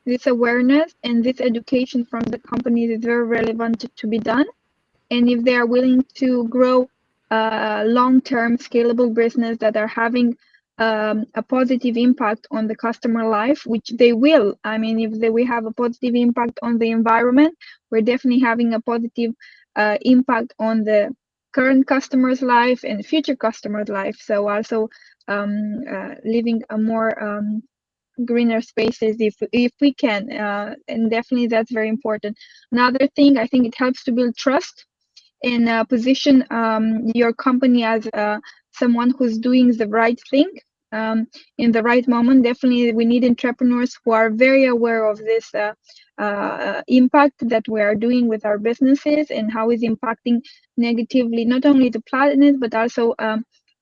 this awareness and this education from the companies is very relevant to be done. And if they are willing to grow long-term scalable business that are having a positive impact on the customer life, which they will. I mean, if we have a positive impact on the environment, we're definitely having a positive impact on the current customer's life and future customer's life. So also living a more greener spaces if we can, and definitely that's very important. Another thing, I think it helps to build trust and position your company as someone who's doing the right thing in the right moment. Definitely we need entrepreneurs who are very aware of this impact that we are doing with our businesses and how it's impacting negatively not only the planet but also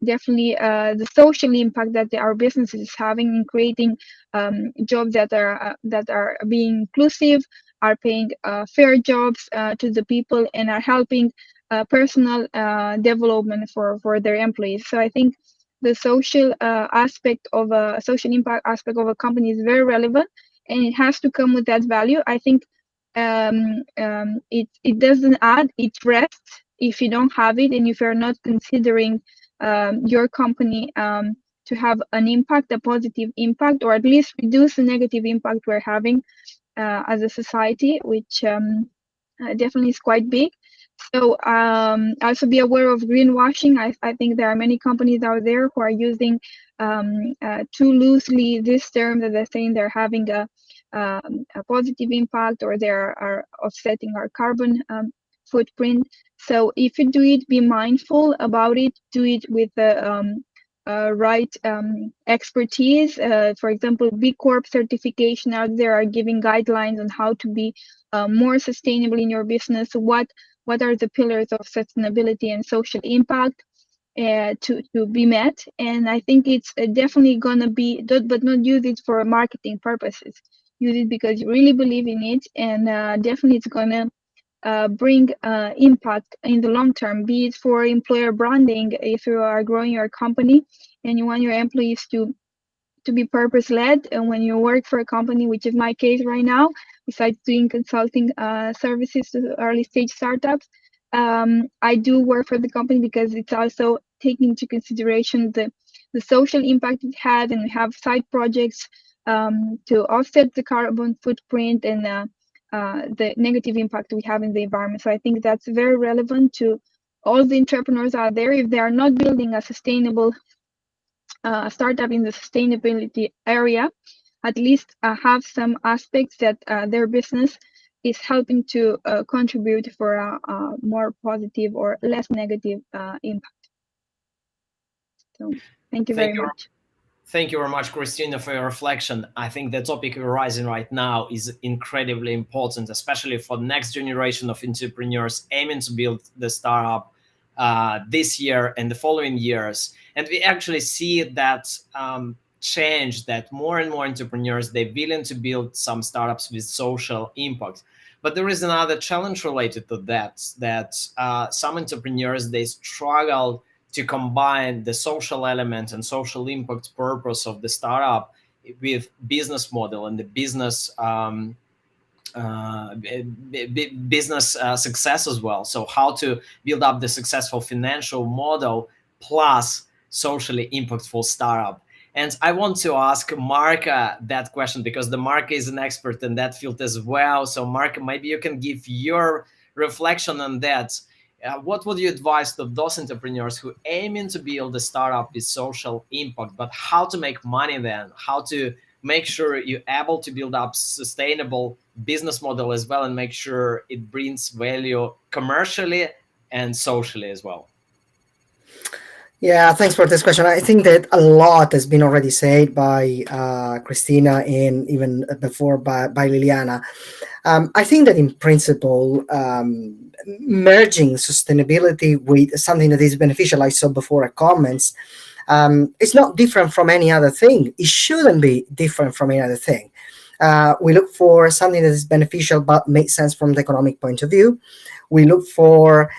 definitely the social impact that our business is having in creating jobs that are being inclusive, are paying fair jobs to the people, and are helping personal development for their employees. So I think the social aspect of a social impact aspect of a company is very relevant, and it has to come with that value. I think it doesn't add, it rests if you don't have it, and if you're not considering your company to have an impact, a positive impact, or at least reduce the negative impact we're having as a society, which definitely is quite big. So also be aware of greenwashing. I think there are many companies out there who are using too loosely this term, that they're saying they're having a positive impact, or they are offsetting our carbon footprint. So if you do it, be mindful about it. Do it with the right expertise. For example, B Corp certification out there are giving guidelines on how to be more sustainable in your business. What are the pillars of sustainability and social impact to be met? And I think it's definitely gonna be, but not use it for marketing purposes. Use it because you really believe in it, and definitely it's gonna bring impact in the long term, be it for employer branding. If you are growing your company and you want your employees to be purpose-led, and when you work for a company, which is my case right now, besides doing consulting services to early stage startups, I do work for the company because it's also taking into consideration the social impact it has, and we have side projects to offset the carbon footprint and the negative impact we have in the environment. So I think that's very relevant to all the entrepreneurs out there. If they are not building a sustainable startup in the sustainability area, at least have some aspects that their business is helping to contribute for a more positive or less negative impact. So thank you very much. Thank you very much, Christina, for your reflection. I think the topic we're raising right now is incredibly important, especially for the next generation of entrepreneurs aiming to build the startup this year and the following years. And we actually see that change, that more and more entrepreneurs, they're willing to build some startups with social impact. But there is another challenge related to that some entrepreneurs, they struggle to combine the social element and social impact purpose of the startup with business model and the business business success as well. So how to build up the successful financial model plus socially impactful startup. And I want to ask Marka that question, because the Marka is an expert in that field as well. So Marka, maybe you can give your reflection on that. What would you advise to those entrepreneurs who aiming to build a startup with social impact, but how to make money then? How to make sure you're able to build up sustainable business model as well, and make sure it brings value commercially and socially as well? Yeah, thanks for this question. I think that a lot has been already said by Christina and even before by Liliana. I think that in principle, merging sustainability with something that is beneficial, I saw before comments, it's not different from any other thing. It shouldn't be different from any other thing. We look for something that is beneficial but makes sense from the economic point of view. We look for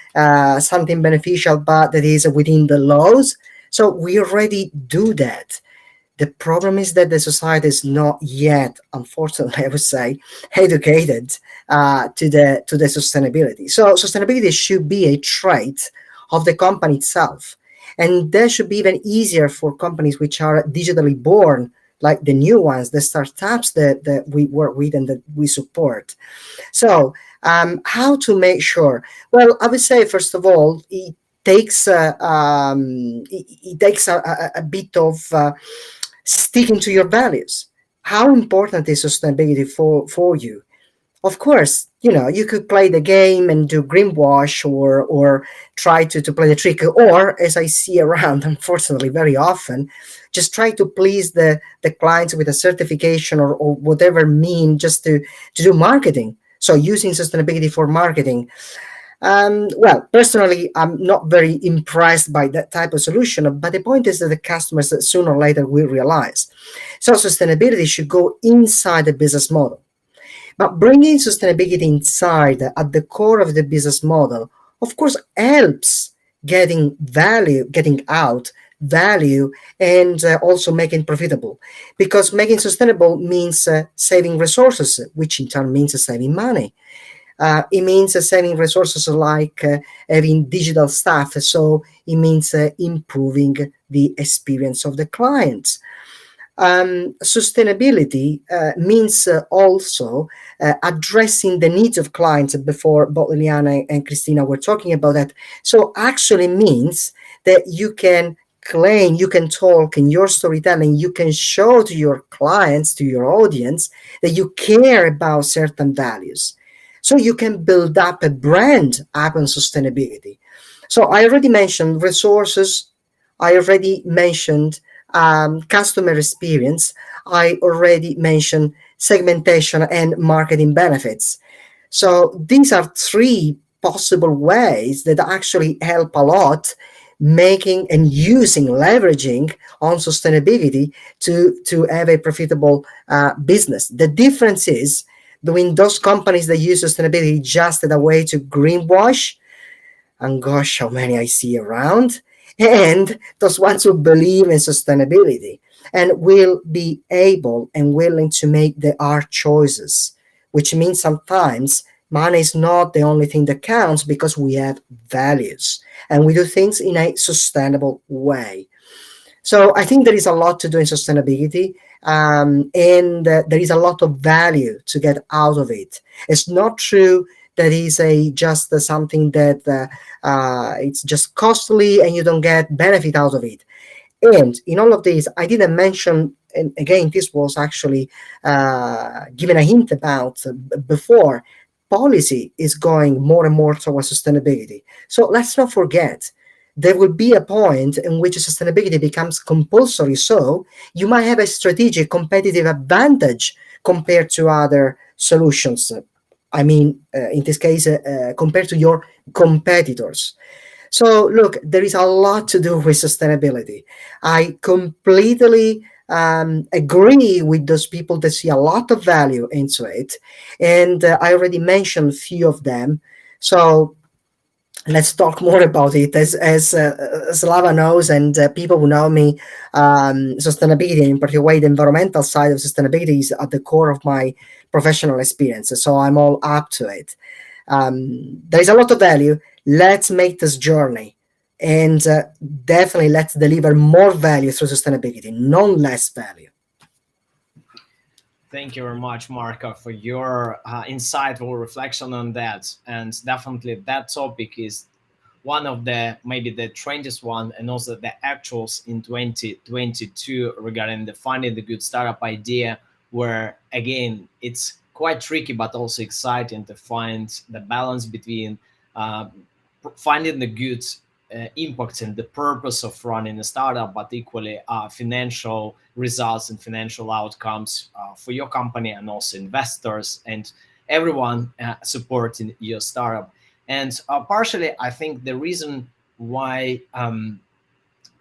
something beneficial but that is within the laws. So we already do that. The problem is that the society is not yet, unfortunately, I would say, educated to the sustainability. So sustainability should be a trait of the company itself. And that should be even easier for companies which are digitally born, like the new ones, the startups that we work with and that we support. So how to make sure? Well, I would say, first of all, it takes a bit of sticking to your values. How important is sustainability for you? Of course, you could play the game and do greenwash or try to play the trick, or, as I see around, unfortunately, very often, just try to please the clients with a certification or whatever mean just to do marketing. So using sustainability for marketing. Well, personally, I'm not very impressed by that type of solution, but the point is that the customers sooner or later will realize. So sustainability should go inside the business model. But bringing sustainability inside at the core of the business model, of course, helps getting out value and also making profitable. Because making sustainable means saving resources, which in turn means saving money. It means saving resources like having digital staff. So it means improving the experience of the clients. Sustainability means also addressing the needs of clients. Before both Liliana and Christina were talking about that. So actually means that you can claim, you can talk in your storytelling, you can show to your clients, to your audience, that you care about certain values. So you can build up a brand up on sustainability. So I already mentioned resources. I already mentioned customer experience. I already mentioned segmentation and marketing benefits. So these are three possible ways that actually help a lot making and using leveraging on sustainability to have a profitable business. The difference is between those companies that use sustainability just as a way to greenwash, and gosh, how many I see around, and those ones who believe in sustainability and will be able and willing to make the hard choices, which means sometimes money is not the only thing that counts because we have values and we do things in a sustainable way. So I think there is a lot to do in sustainability, and there is a lot of value to get out of it. It's not true that is a just something that it's just costly and you don't get benefit out of it. And in all of this, I didn't mention, and again, this was actually given a hint about before. Policy is going more and more towards sustainability. So let's not forget there will be a point in which sustainability becomes compulsory. So you might have a strategic competitive advantage compared to other solutions. I mean, in this case, compared to your competitors. So, look, there is a lot to do with sustainability. I completely agree with those people that see a lot of value into it. And I already mentioned a few of them. So, let's talk more about it. As Slava knows, and people who know me, sustainability, in particular way, the environmental side of sustainability is at the core of my professional experience. So I'm all up to it. There is a lot of value. Let's make this journey, and definitely let's deliver more value through sustainability, not less value. Thank you very much, Marco, for your insightful reflection on that. And definitely that topic is one of the maybe the trendiest one and also the actuals in 2022 regarding the finding the good startup idea, where again it's quite tricky but also exciting to find the balance between uh, finding the good impact and the purpose of running a startup, but equally financial results and financial outcomes for your company and also investors and everyone supporting your startup. And partially, I think the reason why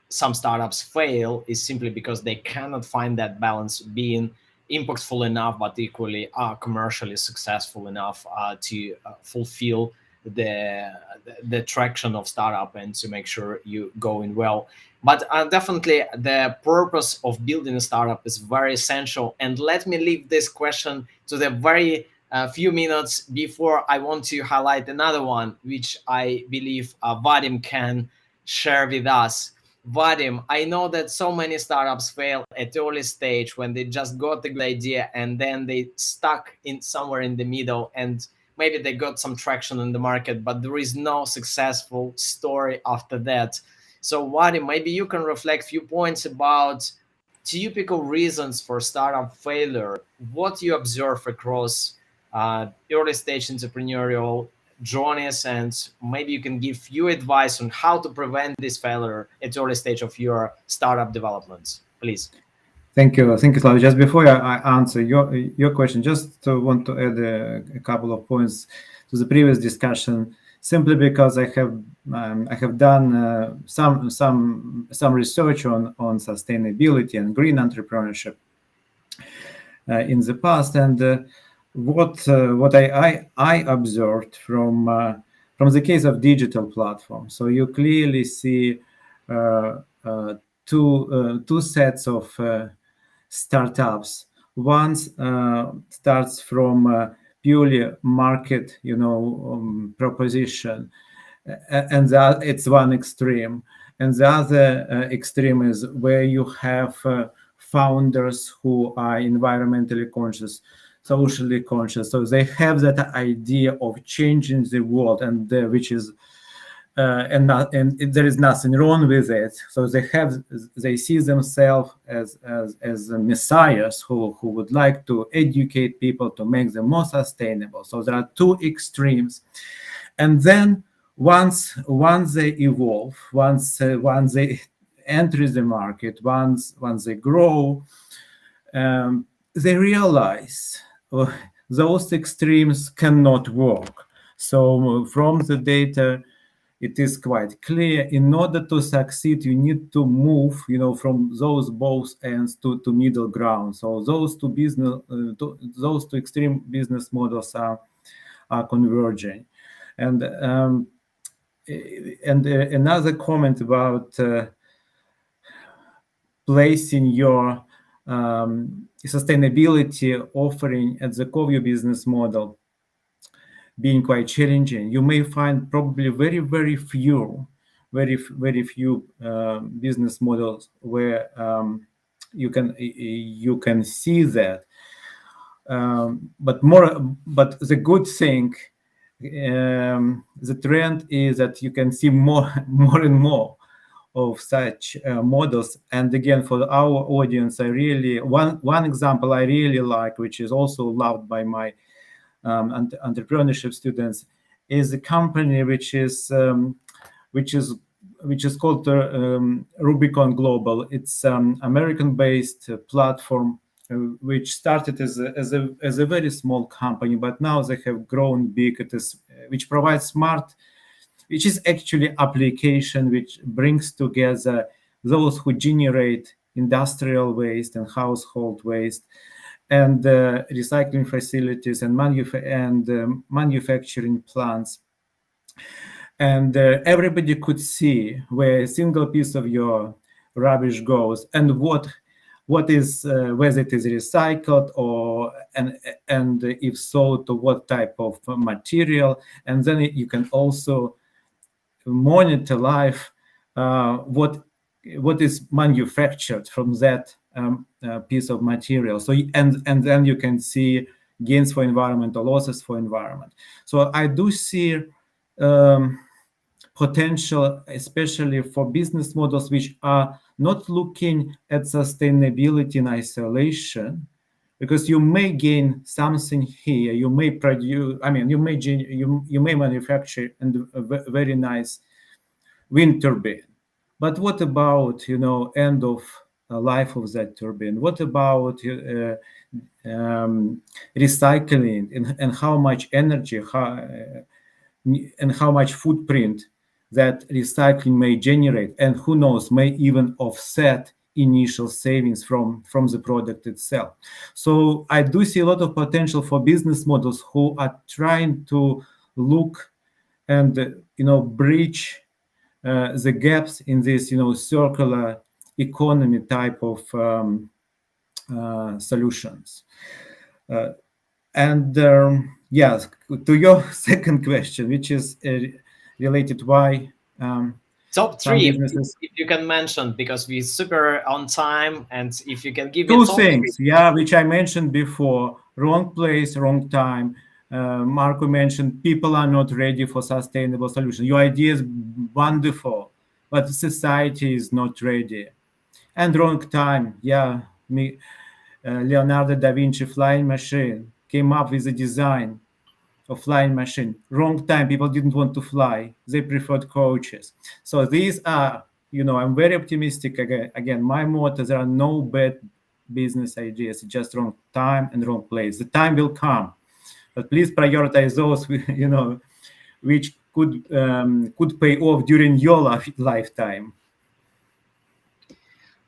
some startups fail is simply because they cannot find that balance being impactful enough, but equally commercially successful enough to fulfill the traction of startup and to make sure you going well. But definitely the purpose of building a startup is very essential. And let me leave this question to the very few minutes before I want to highlight another one, which I believe Vadim can share with us. Vadim, I know that so many startups fail at early stage when they just got the good idea and then they stuck in somewhere in the middle, and maybe they got some traction in the market, but there is no successful story after that. So Vadim, maybe you can reflect a few points about typical reasons for startup failure, what you observe across early stage entrepreneurial journeys, and maybe you can give you advice on how to prevent this failure at early stage of your startup development, please. Thank you, Slav. Just before I answer your question, just want to add a couple of points to the previous discussion. Simply because I have done some research on sustainability and green entrepreneurship in the past, and what I observed from the case of digital platforms. So you clearly see two sets of startups. One starts from purely market, proposition, and that it's one extreme, and the other extreme is where you have founders who are environmentally conscious, socially conscious. So they have that idea of changing the world, and which is and there is nothing wrong with it. So they see themselves as messiahs who would like to educate people to make them more sustainable. So there are two extremes, and then once they evolve, once they enter the market, once they grow, they realize those extremes cannot work. So from the data, it is quite clear. In order to succeed, you need to move, from those both ends to middle ground. So those two extreme business models are converging. And another comment about placing your sustainability offering at the core of your business model being quite challenging. You may find probably very few business models where you can see that. But the good thing, the trend is that you can see more and more of such models. And again, for our audience, I really one example I really like, which is also loved by my entrepreneurship students, is a company which is called Rubicon Global. It's American-based platform which started as a very small company, but now they have grown big. It is which provides smart, which is actually application which brings together those who generate industrial waste and household waste and recycling facilities and manufacturing plants. And everybody could see where a single piece of your rubbish goes and what is whether it is recycled or and if so, to what type of material. And then you can also monitor live what is manufactured from that piece of material. So and then you can see gains for environment or losses for environment. So I do see potential, especially for business models which are not looking at sustainability in isolation, because you may gain something here. You may produce, you may manufacture a very nice wind turbine, but what about end of life of that turbine? What about recycling and how much energy and how much footprint that recycling may generate, and who knows, may even offset initial savings from the product itself. So I do see a lot of potential for business models who are trying to look and bridge the gaps in this circular economy type of solutions. Yes, to your second question, which is related why top some three, businesses. if you can mention, because we're super on time, and if you can give me Two top things, three. yeah, which I mentioned before: wrong place, wrong time. Marco mentioned people are not ready for sustainable solutions. Your idea is wonderful, but society is not ready. And wrong time, yeah. Leonardo da Vinci flying machine came up with a design of flying machine. Wrong time, people didn't want to fly. They preferred coaches. So these are, I'm very optimistic. Again, my motto: there are no bad business ideas, just wrong time and wrong place. The time will come, but please prioritize those, which could pay off during your lifetime.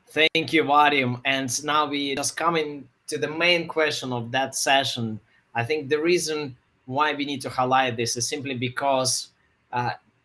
Thank you, Vadim. And now we just coming to the main question of that session. I think the reason why we need to highlight this is simply because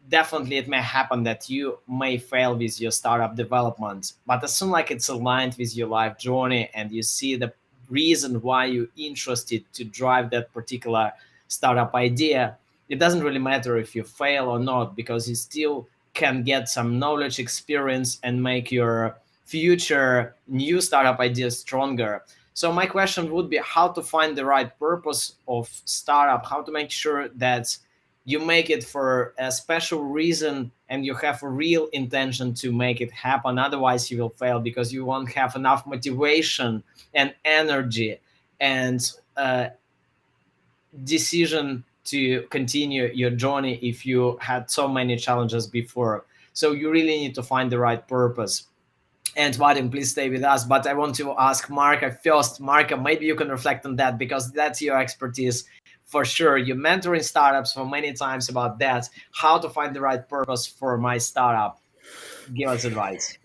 definitely it may happen that you may fail with your startup development, but as soon like it's aligned with your life journey and you see the reason why you're interested to drive that particular startup idea, it doesn't really matter if you fail or not, because you still can get some knowledge, experience, and make your future new startup ideas stronger. So my question would be how to find the right purpose of startup, how to make sure that you make it for a special reason and you have a real intention to make it happen. Otherwise, you will fail because you won't have enough motivation and energy and decision to continue your journey if you had so many challenges before. So you really need to find the right purpose. And Vadim, please stay with us. But I want to ask Marka first. Marka, maybe you can reflect on that because that's your expertise for sure. You're mentoring startups for many times about that. How to find the right purpose for my startup? Give us advice.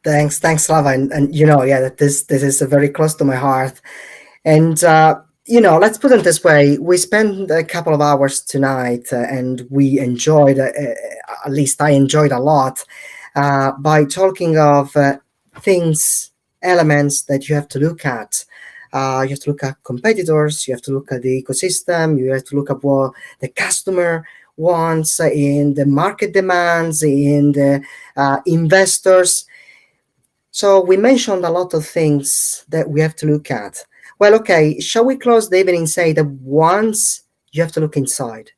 Thanks, Slava, and yeah, that this is very close to my heart, and let's put it this way: we spent a couple of hours tonight, and we enjoyed, at least I enjoyed a lot, by talking of things, elements that you have to look at. You have to look at competitors. You have to look at the ecosystem. You have to look at what the customer wants in the market demands, in the investors. So we mentioned a lot of things that we have to look at. Well, okay, shall we close the evening and say that once you have to look inside?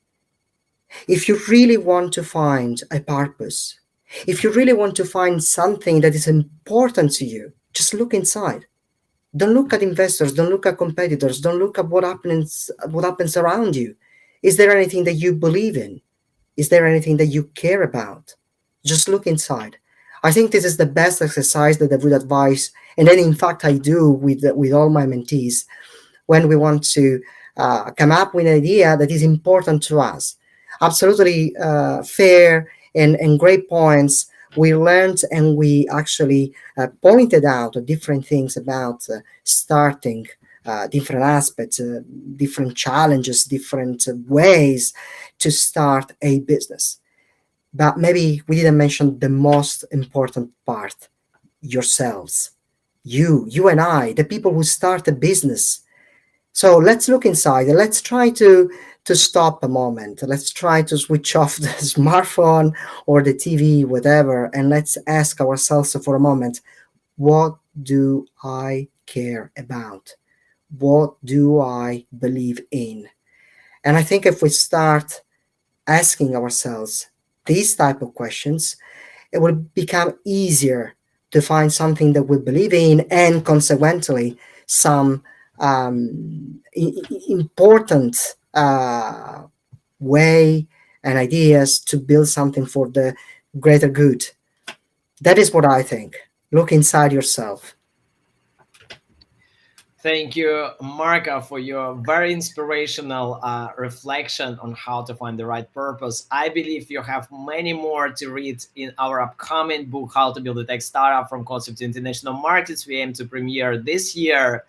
If you really want to find a purpose, if you really want to find something that is important to you, just look inside. Don't look at investors, don't look at competitors, don't look at what happens around you. Is there anything that you believe in? Is there anything that you care about? Just look inside. I think this is the best exercise that I would advise, and then in fact I do with all my mentees when we want to come up with an idea that is important to us. Absolutely fair and great points. We learned and we actually pointed out different things about starting, different aspects, different challenges, different ways to start a business. But maybe we didn't mention the most important part: yourselves. You and I, the people who start a business. So let's look inside and let's try to stop a moment. Let's try to switch off the smartphone or the TV, whatever, and let's ask ourselves for a moment, what do I care about? What do I believe in? And I think if we start asking ourselves these type of questions, it will become easier to find something that we believe in and consequently some important way and ideas to build something for the greater good. That is what I think. Look inside yourself. Thank you, Marka, for your very inspirational reflection on how to find the right purpose. I believe you have many more to read in our upcoming book, How to Build a Tech Startup from Concept to International Markets. We aim to premiere this year.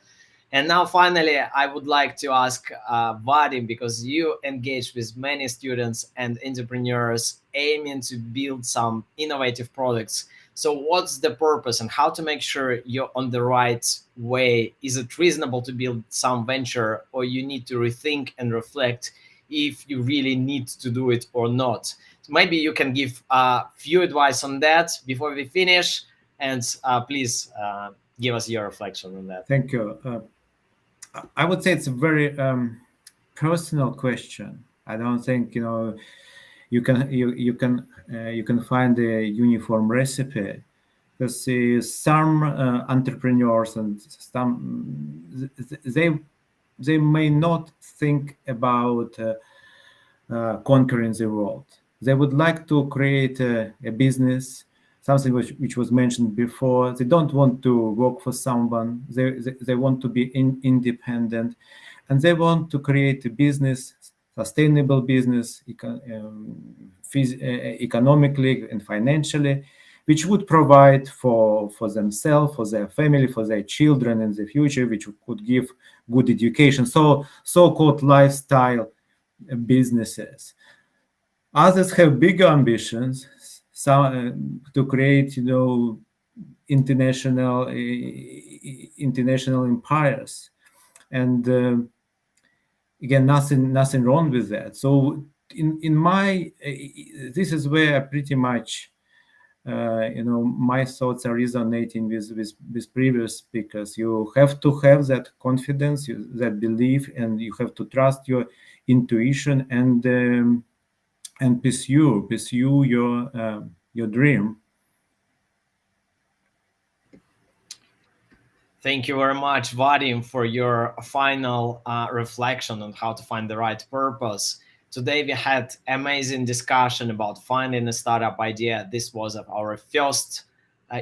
And now, finally, I would like to ask Vadim, because you engage with many students and entrepreneurs aiming to build some innovative products. So what's the purpose and how to make sure you're on the right way? Is it reasonable to build some venture, or you need to rethink and reflect if you really need to do it or not? So maybe you can give a few advice on that before we finish, and please give us your reflection on that. Thank you. I would say it's a very personal question. I don't think you can find a uniform recipe, because some entrepreneurs and some they may not think about conquering the world. They would like to create a business, something which was mentioned before. They don't want to work for someone. They want to be independent, and they want to create a business, sustainable business, economically and financially, which would provide for themselves, for their family, for their children in the future, which could give good education. So-called lifestyle businesses. Others have bigger ambitions, some to create, international empires, and again, nothing wrong with that. So, in my, this is where I pretty much my thoughts are resonating with previous speakers. You have to have that confidence, that belief, and you have to trust your intuition and pursue your dream. Thank you very much, Vadim, for your final reflection on how to find the right purpose. Today we had amazing discussion about finding a startup idea. This was our first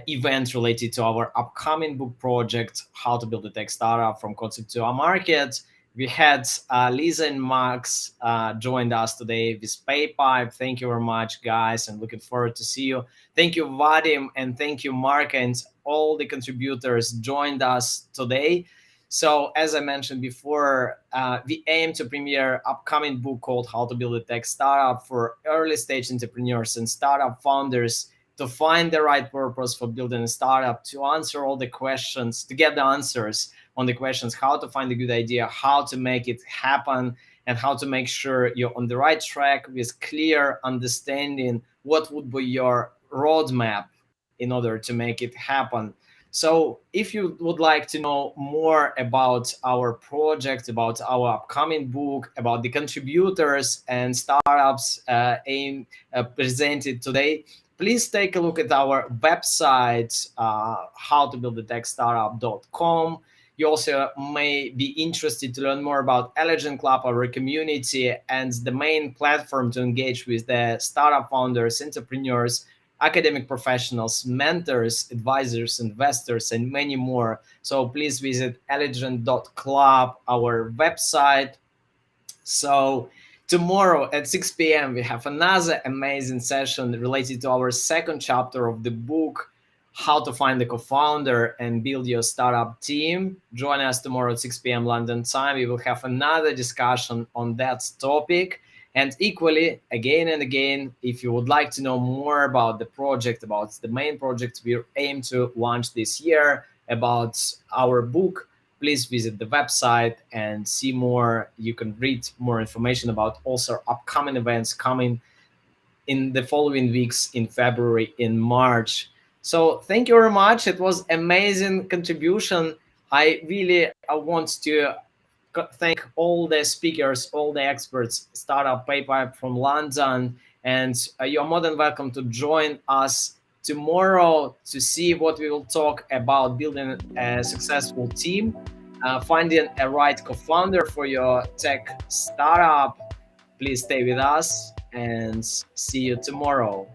event related to our upcoming book project, How to Build a Tech Startup from Concept to a Market. We had Lisa and Max joined us today with PayPipe. Thank you very much, guys, and looking forward to see you. Thank you, Vadim, and thank you, Mark, and all the contributors joined us today. So as I mentioned before, we aim to premiere upcoming book called How to Build a Tech Startup for early stage entrepreneurs and startup founders to find the right purpose for building a startup, to answer all the questions, to get the answers on the questions, how to find a good idea, how to make it happen, and how to make sure you're on the right track with clear understanding what would be your roadmap in order to make it happen. So if you would like to know more about our project, about our upcoming book, about the contributors and startups presented today, please take a look at our website, howtobuildatechstartup.com. You also may be interested to learn more about Elegant Club, our community, and the main platform to engage with the startup founders, entrepreneurs, academic professionals, mentors, advisors, investors, and many more. So please visit elegant.club, our website. So tomorrow at 6 p.m. we have another amazing session related to our second chapter of the book, How to Find the Co-Founder and Build Your Startup Team. Join us tomorrow at 6 p.m. London time. We will have another discussion on that topic. And equally, again and again, if you would like to know more about the project, about the main project we aim to launch this year, about our book, please visit the website and see more. You can read more information about also upcoming events coming in the following weeks in February, in March. So thank you very much. It was amazing contribution. I want to thank all the speakers, all the experts, Startup PayPipe from London, and you're more than welcome to join us tomorrow to see what we will talk about building a successful team, finding a right co-founder for your tech startup. Please stay with us and see you tomorrow.